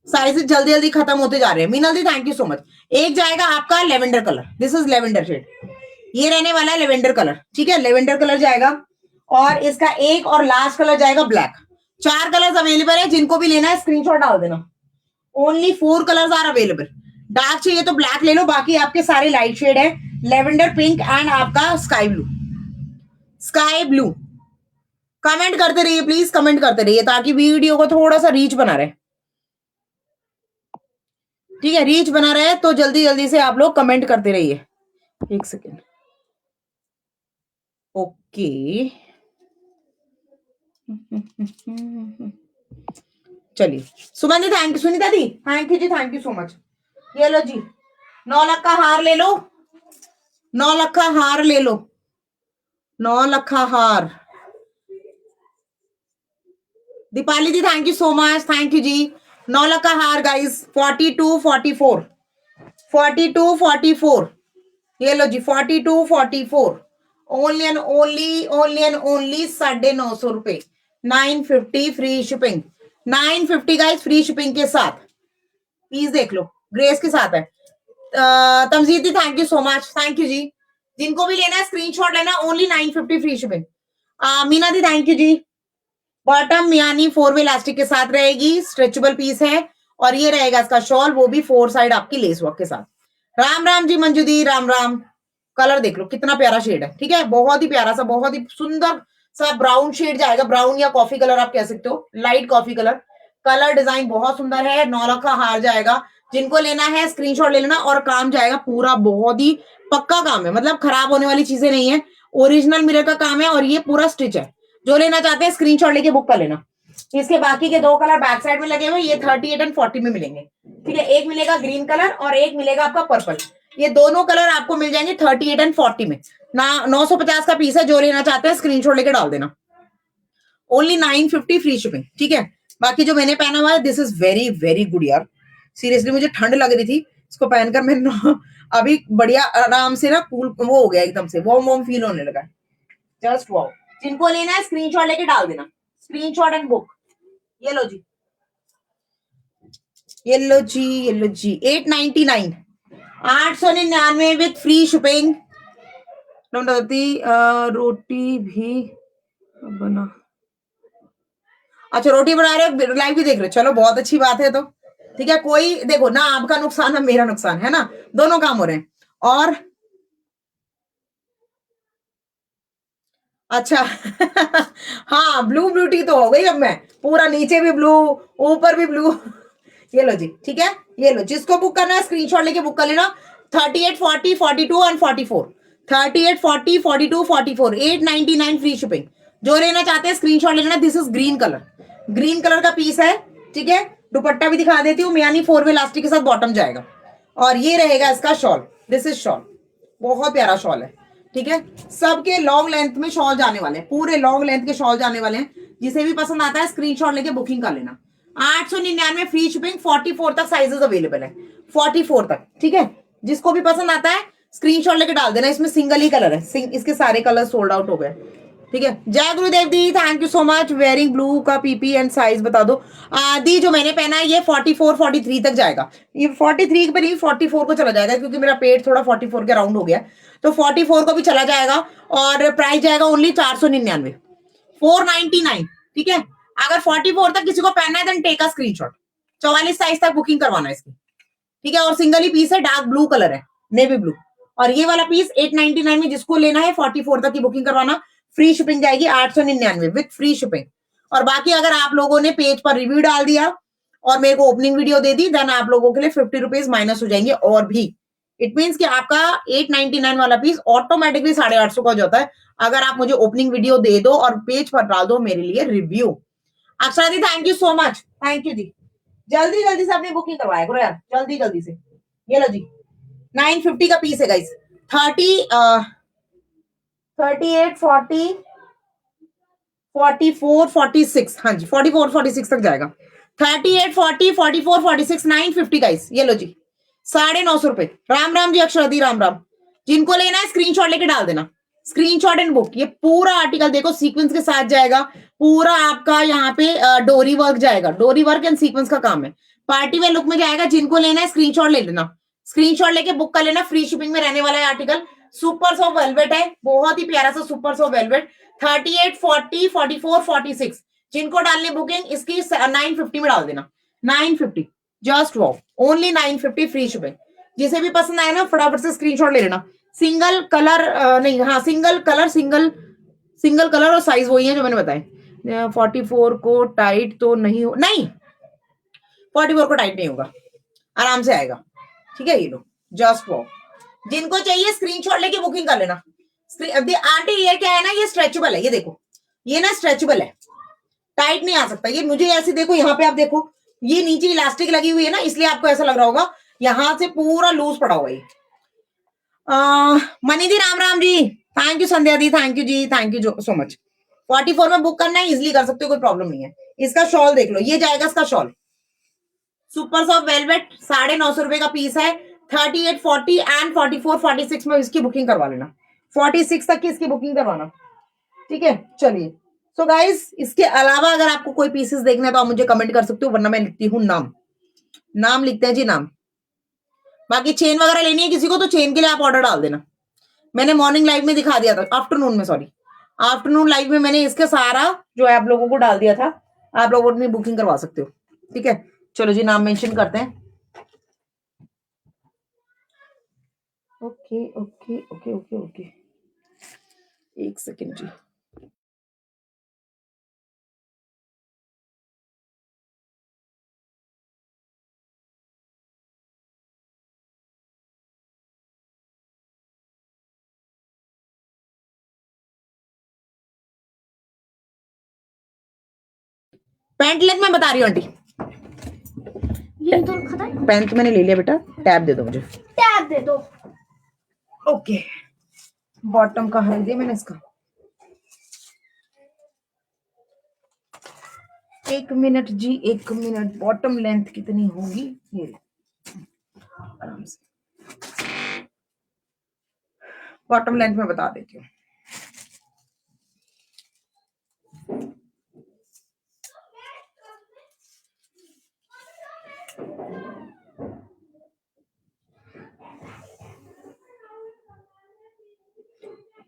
साइजेस जल्दी जल्दी खत्म होते जा रहे हैं। Meenal di thank you so much. एक जाएगा आपका lavender colour, this is lavender shade, ये रहने वाला है लेवेंडर कलर, ठीक है, लेवेंडर कलर जाएगा। और इसका एक और लास्ट कलर जाएगा ब्लैक। 4 कलर्स अवेलेबल है, जिनको भी लेना है स्क्रीनशॉट डाल देना। Only 4 colours are available. Dark चाहिए तो ब्लैक ले लो, बाकी आपके सारे लाइट शेड है, लेवेंडर, पिंक एंड आपका sky blue. Sky blue comment करते रहिए प्लीज, कमेंट करते रहिए ताकि वीडियो को थोड़ा सा रीच बना रहे, ठीक है, रीच बना रहे तो जल्दी जल्दी से आप लोग कमेंट करते रहिए। एक सेकेंड, ओके चलिए सुमन दी थैंक यू, सुनीता दी thank you ji, thank you so much. ये लो जी 9 लाख का हार ले लो, 9 लाख का हार ले लो, 9 लाख का हार। दीपाली दी thank you so much, thank you जी। 9 लाख का हार गाइस, 42 44 42 44, ये लो जी 42 44, ओनली एंड ओनली 950 रुपए, 950 free shipping, 950 guys free shipping के साथ। प्लीज देख लो, ग्रेस के साथ है। तमजीद दी thank you so much, thank you जी। जिनको भी लेना है स्क्रीनशॉट लेना, ओनली 950 फ्री शिपिंग। मीना दी थैंक यू जी। बॉटम यानी 4 वे इलास्टिक के साथ रहेगी, स्ट्रेचेबल पीस है, और ये रहेगा इसका शॉल, वो भी 4 साइड आपकी लेस वर्क के साथ। राम राम जी मंजू दी, राम राम। कलर देख लो कितना प्यारा शेड है, ठीक है, बहुत ही प्यारा सा, बहुत ही सुंदर सा ब्राउन शेड जाएगा, ब्राउन या कॉफी कलर आप कह सकते हो, light coffee colour. Colour design बहुत सुंदर है। 9 लाख का हार जाएगा, जिनको लेना है स्क्रीनशॉट ले लेना, और काम जाएगा पूरा, बहुत ही पक्का काम है, मतलब खराब होने वाली चीजें नहीं है, ओरिजिनल मिरर का काम है, और ये पूरा स्टिच है। जो लेना चाहते हैं स्क्रीनशॉट लेके बुक कर लेना। इसके बाकी के 2 कलर बैक साइड में लगे हुए, ये 38 एंड 40 में मिलेंगे, ठीक है, एक मिलेगा ग्रीन कलर और एक मिलेगा आपका पर्पल। ये दोनों कलर आपको मिल जाएंगे 38 एंड 40 में ना। 950 का पीस है, जो लेना चाहते हैं स्क्रीनशॉट लेके डाल देना। ओनली 950 फ्री शिपिंग, ठीक है। बाकी जो मैंने पहना हुआ है, this is very very good यार, सीरियसली मुझे ठंड लग रही थी, इसको पहनकर मैं अभी बढ़िया आराम से ना कूल वो हो गया, एकदम से वॉर्म वॉर्म फील होने लगा, जस्ट वाओ। जिनको लेना है स्क्रीनशॉट लेके डाल देना, स्क्रीनशॉट एंड बुक। ये लो जी, ये लो जी, ये लो जी 899, 899 विथ फ्री शिपिंग। रोटी भी बना, अच्छा रोटी बना रहे हो, लाइव भी देख रहे हो, चलो बहुत अच्छी बात है। तो ठीक है, कोई देखो ना आपका नुकसान ना मेरा नुकसान है ना, दोनों काम हो रहे हैं। और अच्छा हाँ ब्लू ब्यूटी तो हो गई अब मैं, पूरा नीचे भी ब्लू ऊपर भी ब्लू ये लो जी, ठीक है, ये लो, जिसको बुक करना है स्क्रीनशॉट लेके बुक कर लेना। 38 40 42 एंड 44, 38 40 42 44, 899 फ्री शिपिंग। जो लेना चाहते हैं स्क्रीनशॉट ले लेना। This is green colour, green colour का पीस है, ठीक है। दुपट्टा भी दिखा देती हूँ, यानी 4 वे इलास्टिक के साथ बॉटम जाएगा, और ये रहेगा इसका शॉल, दिस इज शॉल, बहुत प्यारा शॉल है, ठीक है। सबके लॉन्ग लेंथ में शॉल जाने वाले हैं, पूरे लॉन्ग लेंथ के शॉल जाने वाले हैं। जिसे भी पसंद आता है स्क्रीनशॉट लेके बुकिंग कर लेना। 899 फ्री शिपिंग, 44 तक साइजेस अवेलेबल है, 44 तक, ठीक है। जिसको भी पसंद आता है स्क्रीनशॉट लेके डाल देना। इसमें सिंगल ही कलर है, इसके सारे कलर सोल्ड आउट हो गए, ठीक है। जय गुरुदेव दी, thank you so much. Wearing blue का पीपी एंड साइज बता दो। दी जो मैंने पहना है ये 44 43 तक जाएगा, ये 43 पे नहीं 44 को चला जाएगा, क्योंकि मेरा पेट थोड़ा 44 के राउंड हो गया, तो 44 को भी चला जाएगा। और प्राइस जाएगा ओनली 499, 499, ठीक है। अगर 44 तक किसी को पहनना है then take a screenshot. 44 size तक बुकिंग करवाना है इसकी, ठीक है। और सिंगल ही पीस है, डार्क ब्लू कलर है, नेवी ब्लू। और ये वाला पीस 899 में जिसको लेना है 44 तक की बुकिंग करवाना। फ्री शिपिंग जाएगी 899 विथ फ्री शिपिंग। और बाकी अगर आप लोगों ने पेज पर रिव्यू डाल दिया और मेरे को ओपनिंग वीडियो दे दी, देन आप लोगों के लिए 50 रुपीज माइनस हो जाएंगे। और भी इट मीन्स कि आपका 899 वाला पीस ऑटोमेटिकली 850 का हो जाता है, अगर आप मुझे ओपनिंग वीडियो दे दो और पेज पर डाल दो मेरे लिए रिव्यू। अक्षरा दी thank you so much, thank you दी। जल्दी जल्दी से अपनी बुकिंग करवाया करो यार, जल्दी जल्दी से। ये लो जी 950 का पीस है गाइस। 38 40 44 46, हाँ जी 44 46 तक जाएगा। 38 40 44 46 950 गाइस। ये लो जी 950 रुपए। राम राम जी अक्षरा दी, राम राम। जिनको लेना है स्क्रीनशॉट लेके डाल देना, स्क्रीनशॉट एंड बुक। ये पूरा आर्टिकल देखो सीक्वेंस के साथ जाएगा, पूरा आपका यहाँ पे डोरी वर्क जाएगा, डोरी वर्क एंड सीक्वेंस का काम है, पार्टी वेयर लुक में जाएगा। जिनको लेना है स्क्रीनशॉट ले लेना, स्क्रीनशॉट लेके बुक कर लेना, फ्री शिपिंग में रहने वाला है आर्टिकल। सुपर सॉफ्ट वेलवेट है, बहुत ही प्यारा सा सुपर सॉफ्ट वेलवेट। 38, 40, 44, 46 जिनको डालनी बुकिंग इसकी 950 में डाल देना, 950 जस्ट वो, ओनली 950 फ्री शिपिंग। जिसे भी पसंद आए ना फटाफट से स्क्रीनशॉट ले लेना। सिंगल कलर नहीं, हाँ सिंगल कलर, सिंगल कलर और साइज वही है जो मैंने बताया। 44 को टाइट तो नहीं हो, नहीं 44 को टाइट नहीं होगा, आराम से आएगा। ठीक है, ये लो जस्ट वो। जिनको चाहिए स्क्रीनशॉट लेके बुकिंग कर लेना। आंटी ये क्या है ना, ये स्ट्रेचेबल है, ये देखो ये ना स्ट्रेचेबल है, टाइट नहीं आ सकता ये। मुझे ऐसे देखो, यहाँ पे आप देखो ये नीचे इलास्टिक लगी हुई है ना, इसलिए आपको ऐसा लग रहा होगा, यहां से पूरा लूज पड़ा हुआ है। Mani di Ram Ram ji, thank you Sandhya di, thank you ji, thank you so much. 44 में बुक करना है, इजिली कर सकते हो, कोई प्रॉब्लम नहीं है। इसका शॉल देख लो, ये जाएगा इसका शॉल, सुपर सॉफ्ट वेलवेट, 950 रुपए का पीस है। 38, 40 एंड 44, 46 में इसकी बुकिंग करवा लेना, 46 तक की इसकी बुकिंग करवाना। ठीक है, चलिए। सो गाइस, इसके अलावा अगर आपको कोई पीसेस देखना है तो आप मुझे कमेंट कर सकते हो, वरना मैं लिखती हूँ नाम लिखते हैं जी, नाम। बाकी चेन वगैरह लेनी है किसी को तो चेन के लिए आप ऑर्डर डाल देना। मैंने मॉर्निंग लाइव में दिखा दिया था, आफ्टरनून में, सॉरी आफ्टरनून लाइव में मैंने इसका सारा जो है आप लोगों को डाल दिया था, आप लोग अपनी बुकिंग करवा सकते हो। ठीक है, चलो जी, नाम मेंशन करते हैं। Okay okay okay okay okay, एक सेकेंड जी। पैंट लेंथ मैं बता रही हूँ आंटी, ये तो रखा था, पैंट तो मैंने ले लिया बेटा, टैब दे दो मुझे, टैब दे दो। ओके। बॉटम कहाँ है, मैंने इसका, एक मिनट जी, एक मिनट। बॉटम लेंथ कितनी होगी, ये आराम से बॉटम लेंथ में बता देती हूँ।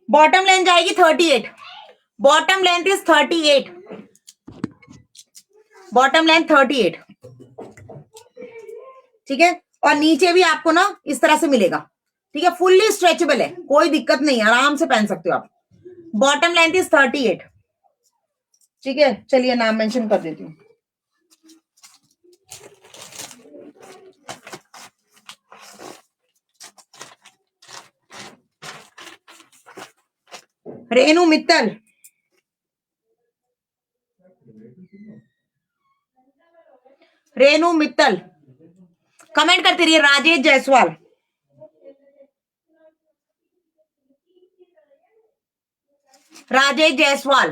बॉटम लेंथ जाएगी 38, bottom length is 38, bottom length 38। ठीक है, और नीचे भी आपको ना इस तरह से मिलेगा। ठीक है, फुल्ली स्ट्रेचेबल है, कोई दिक्कत नहीं, आराम से पहन सकते हो आप। Bottom length is 38। ठीक है, चलिए नाम मेंशन कर देती हूँ। रेनू मित्तल, रेनू मित्तल कमेंट करते रहिए। राजेश जायसवाल, राजेश जायसवाल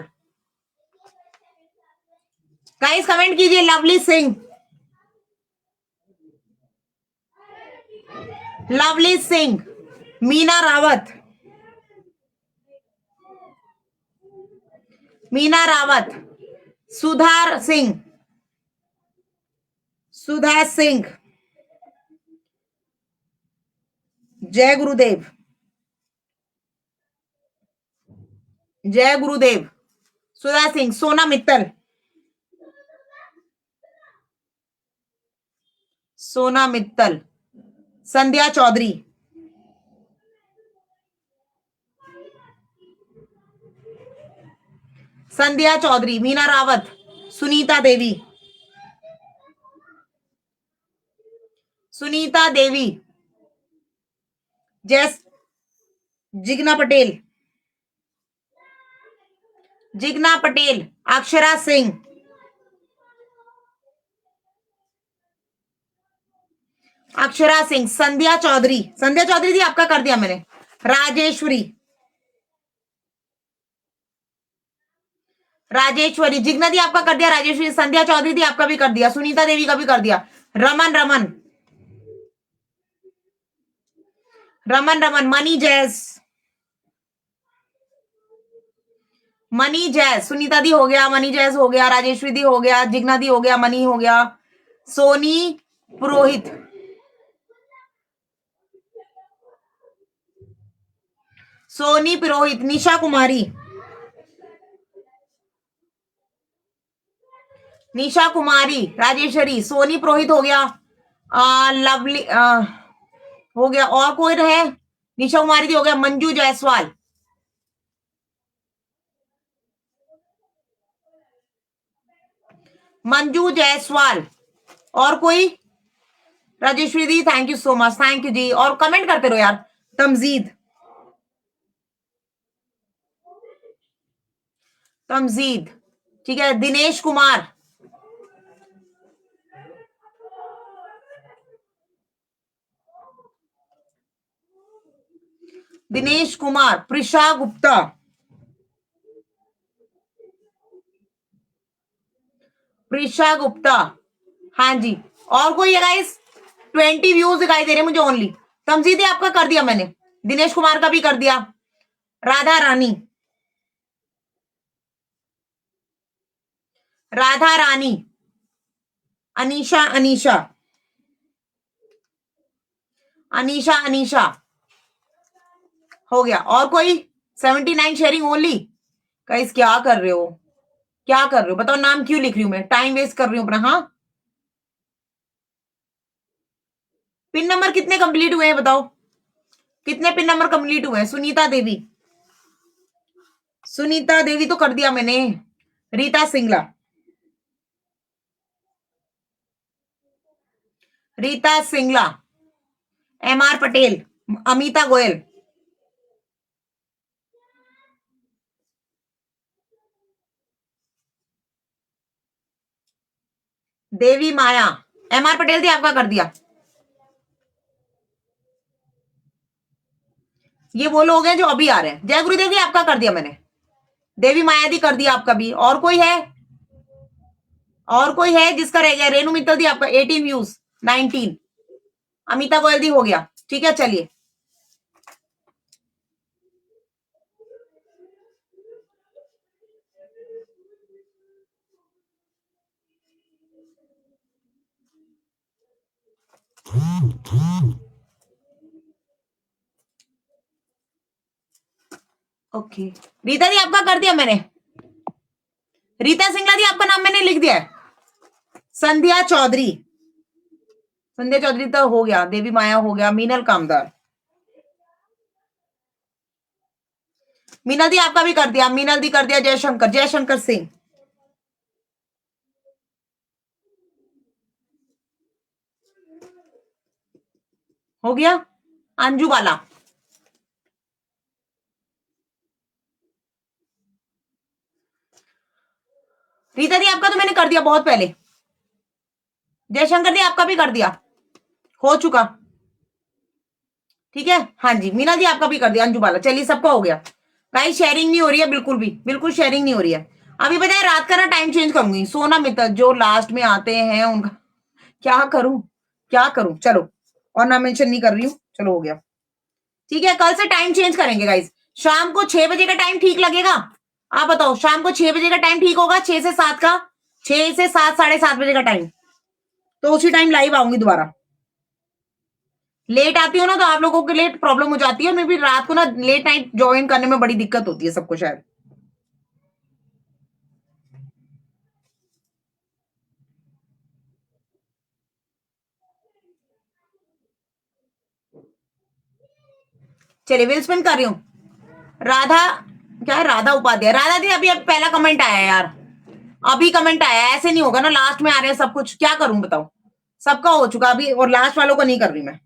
गाइस कमेंट कीजिए। लवली सिंह, लवली सिंह, मीना रावत, मीना रावत, सुधार सिंह, सुधा सिंह, जय गुरुदेव, जय गुरुदेव, सुधा सिंह, सोना मित्तल, सोना मित्तल, संध्या चौधरी, संध्या चौधरी, मीना रावत, सुनीता देवी, सुनीता देवी, जैस, जिग्ना पटेल, जिग्ना पटेल, अक्षरा सिंह, अक्षरा सिंह, संध्या चौधरी, संध्या चौधरी दी आपका कर दिया मैंने, राजेश्वरी, राजेश्वरी, जिग्ना दी आपका कर दिया, राजेश्वरी, संध्या चौधरी दी आपका भी कर दिया, सुनीता देवी का भी कर दिया, रमन, रमन, रमन रमन, मनी जैस, मनी जैस, सुनीता दी हो गया, मनी जैस हो गया, राजेश्वरी दी हो गया, जिग्ना दी हो गया, मनी हो गया, सोनी पुरोहित, सोनी पुरोहित, निशा कुमारी, निशा कुमारी, राजेश्वरी, सोनी पुरोहित हो गया, लवली हो गया, और कोई रहे, निशा कुमारी दी हो गया, मंजू जायसवाल, मंजू जायसवाल, और कोई, राजेश्वरी दी, thank you so much, thank you जी, और कमेंट करते रहो यार। तमजीद, तमजीद, ठीक है, दिनेश कुमार, दिनेश कुमार, प्रिशा गुप्ता, प्रिशा गुप्ता, हाँ जी, और कोई है गाइस? 20 व्यूज दिखाई दे रहे मुझे ओनली। तमजीदी आपका कर दिया मैंने, दिनेश कुमार का भी कर दिया, राधा रानी, राधा रानी, अनीशा अनीशा, अनीशा अनीशा हो गया, और कोई? 79 शेयरिंग ओनली। गाइस क्या कर रहे हो, क्या कर रहे हो बताओ, नाम क्यों लिख रही हूं मैं, टाइम वेस्ट कर रही हूं अपना। हाँ, पिन नंबर कितने कंप्लीट हुए हैं बताओ, कितने पिन नंबर कंप्लीट हुए हैं? सुनीता देवी, सुनीता देवी तो कर दिया मैंने, रीता सिंगला, रीता सिंगला, एमआर पटेल, अमिता गोयल, देवी माया, एमआर पटेल थी, आपका कर दिया। ये वो लोग हैं जो अभी आ रहे हैं। जय गुरुदेव जी आपका कर दिया मैंने, देवी माया दी कर दिया आपका भी, और कोई है? और कोई है जिसका रह गया? रेणु मित्तल दी आपका 18 व्यूज, 19, अमिता गोयल दी हो गया, ठीक है चलिए। ओके, रीता दी आपका कर दिया मैंने, रीता सिंगला दी आपका नाम मैंने लिख दिया है, संध्या चौधरी, संध्या चौधरी तो हो गया, देवी माया हो गया, मीनल कामदार, मीनल दी आपका भी कर दिया, मीनल दी कर दिया, जयशंकर, जयशंकर सिंह, हो गया, अंजू बाला, रीता दी आपका तो मैंने कर दिया बहुत पहले, जयशंकर दी आपका भी कर दिया, हो चुका, ठीक है। हाँ जी, मीना जी आपका भी कर दिया, अंजू बाला, चलिए सबका हो गया। गाइस शेयरिंग नहीं हो रही है बिल्कुल भी, बिल्कुल शेयरिंग नहीं हो रही है। अभी बताए रात का ना टाइम चेंज करूंगी, सोना मित्तल जो लास्ट में आते हैं उनका क्या करूं, क्या करूं, चलो, और ना मेंशन नहीं कर रही हूँ, चलो हो गया, ठीक है। कल से टाइम चेंज करेंगे गाइस, शाम को 6 बजे का टाइम ठीक लगेगा? आप बताओ, शाम को 6 बजे का टाइम ठीक होगा? 6 से 7 का, 6 से 7, 7:30 बजे का टाइम, तो उसी टाइम लाइव आऊंगी दोबारा। लेट आती हो ना तो आप लोगों के लिए प्रॉब्लम हो जाती है, मैं भी रात को ना लेट नाइट ज्वाइन करने में बड़ी दिक्कत होती है सबको शायद। चलिए व्हील स्पिन कर रही हूँ। राधा, क्या है, राधा उपाध्याय, राधा दी अभी अब पहला कमेंट आया यार, अभी कमेंट आया, ऐसे नहीं होगा ना, लास्ट में आ रहे हैं सब कुछ, क्या करूं बताओ, सबका हो चुका अभी, और लास्ट वालों को नहीं कर रही मैं।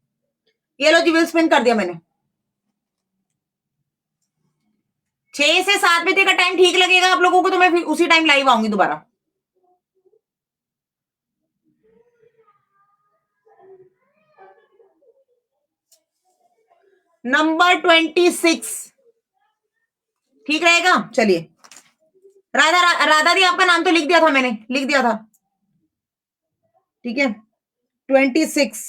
ये लो जी, व्हील स्पिन कर दिया मैंने। 6 से 7 बजे का टाइम ठीक लगेगा आप लोगों को तो मैं फिर उसी टाइम लाइव आऊंगी दोबारा। नंबर 26 ठीक रहेगा, चलिए। राधा दी आपका नाम तो लिख दिया था मैंने, लिख दिया था, ठीक है। 26,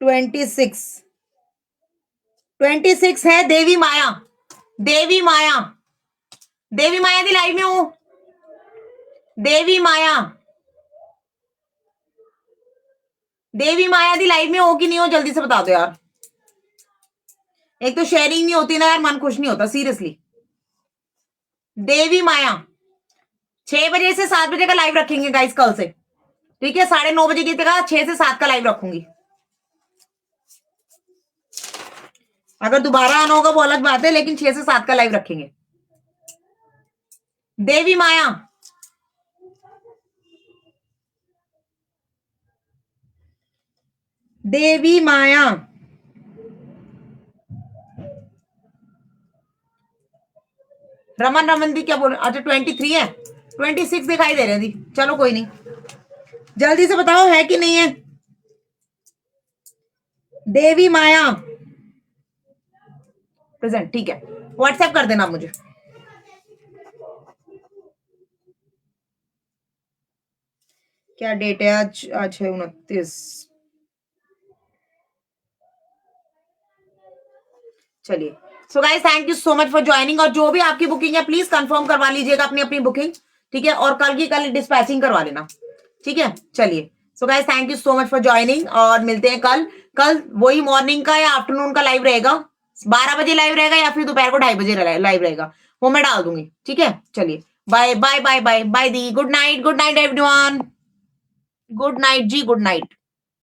26, 26 है देवी माया। देवी माया, देवी माया दी लाइव में हूं। देवी माया, देवी माया दी लाइव में हो कि नहीं हो, जल्दी से बता दो यार। एक तो शेयरिंग नहीं होती ना यार, मन खुश नहीं होता सीरियसली। देवी माया 6 बजे से 7 बजे का लाइव रखेंगे गाइस कल से, ठीक है। 9:30 बजे की जगह 6 से 7 का लाइव रखूंगी। अगर दोबारा आना होगा वो अलग बात है, लेकिन 6 से 7 का लाइव रखेंगे। देवी माया, देवी माया, रमन रमन दी क्या बोल, अच्छा 23 है, 26 दिखाई दे रहे दी। चलो कोई नहीं, जल्दी से बताओ है कि नहीं है। देवी माया प्रेजेंट, ठीक है। व्हाट्सएप कर देना मुझे। क्या डेट है आज? आज है 29। चलिए, so guys thank you so much for joining. और जो भी आपकी बुकिंग है प्लीज कंफर्म करवा लीजिएगा अपनी अपनी बुकिंग, ठीक है। और कल की कल डिस्पैचिंग करवा लेना, ठीक है। चलिए, so guys thank you so much for joining, और मिलते हैं कल। कल वही मॉर्निंग का या आफ्टरनून का लाइव रहेगा, 12 बजे लाइव रहेगा या फिर दोपहर को 2:30 बजे लाइव रहेगा, वो मैं डाल दूंगी, ठीक है। चलिए, bye bye bye bye bye di, good night everyone, good night ji, good night.